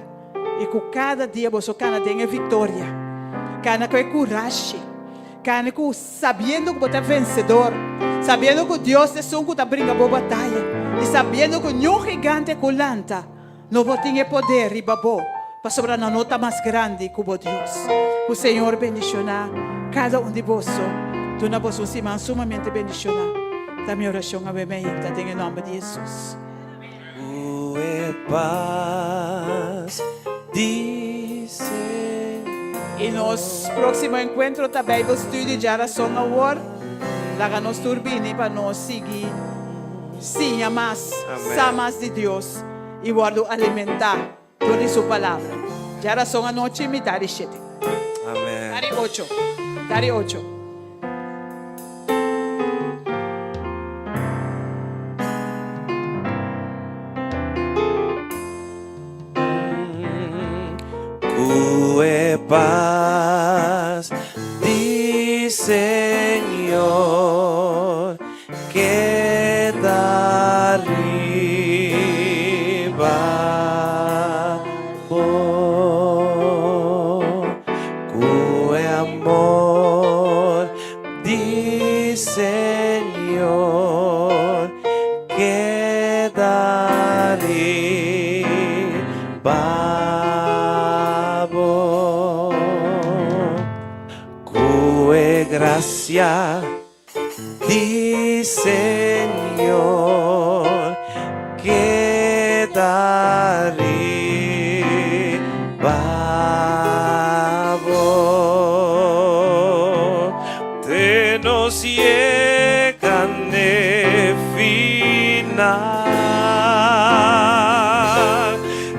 E que cada dia vosso cana tenha vitória. Cana com coragem. Cana com sabendo que você é vencedor. Sabendo que Deus é um que está brincando a batalha. E sabendo que nenhum gigante colanta não vai ter poder e babô para sobrar na nota mais grande que o Deus. O Senhor bendicionar cada de vós. Tu na vossa semana sumamente bendicionar. Da minha oração a bem em nome de Jesus. Paz, dice. E nos próximo encontro também vou estudar geração agora. Lá nos turbine para nós seguir. Sim, a mais de Deus. E guardo alimentar toda sua palavra. Geração a noite me dá 7. Amém. Dari 8. Dari 8. Paz, di Señor. gracia di Señor que arribavo te nos llegan de final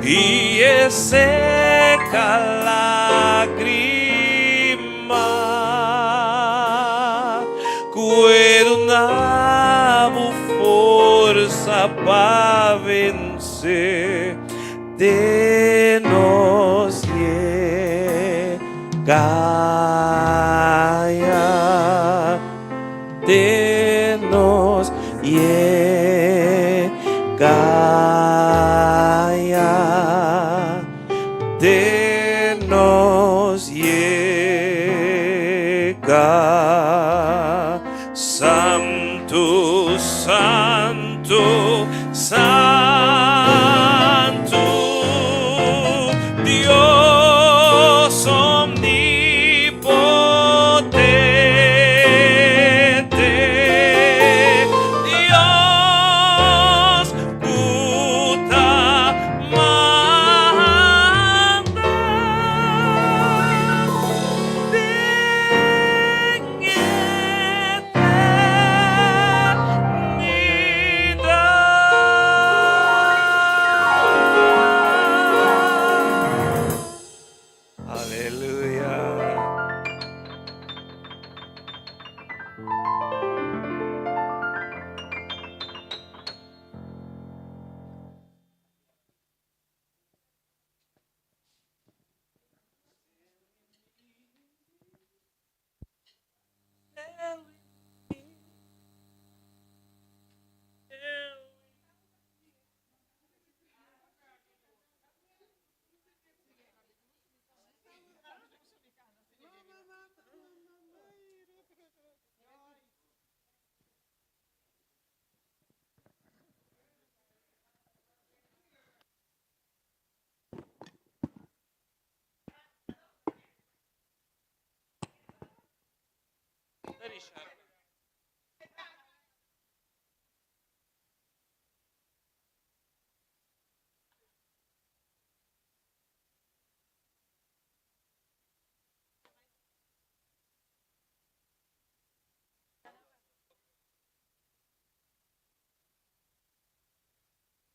y es seca lágrima cuernavo força para vencer de nos llega de nos llega de nos llega Santo, Santo, Santo, Dios omnipotente, Dios puta manda, Aleluya.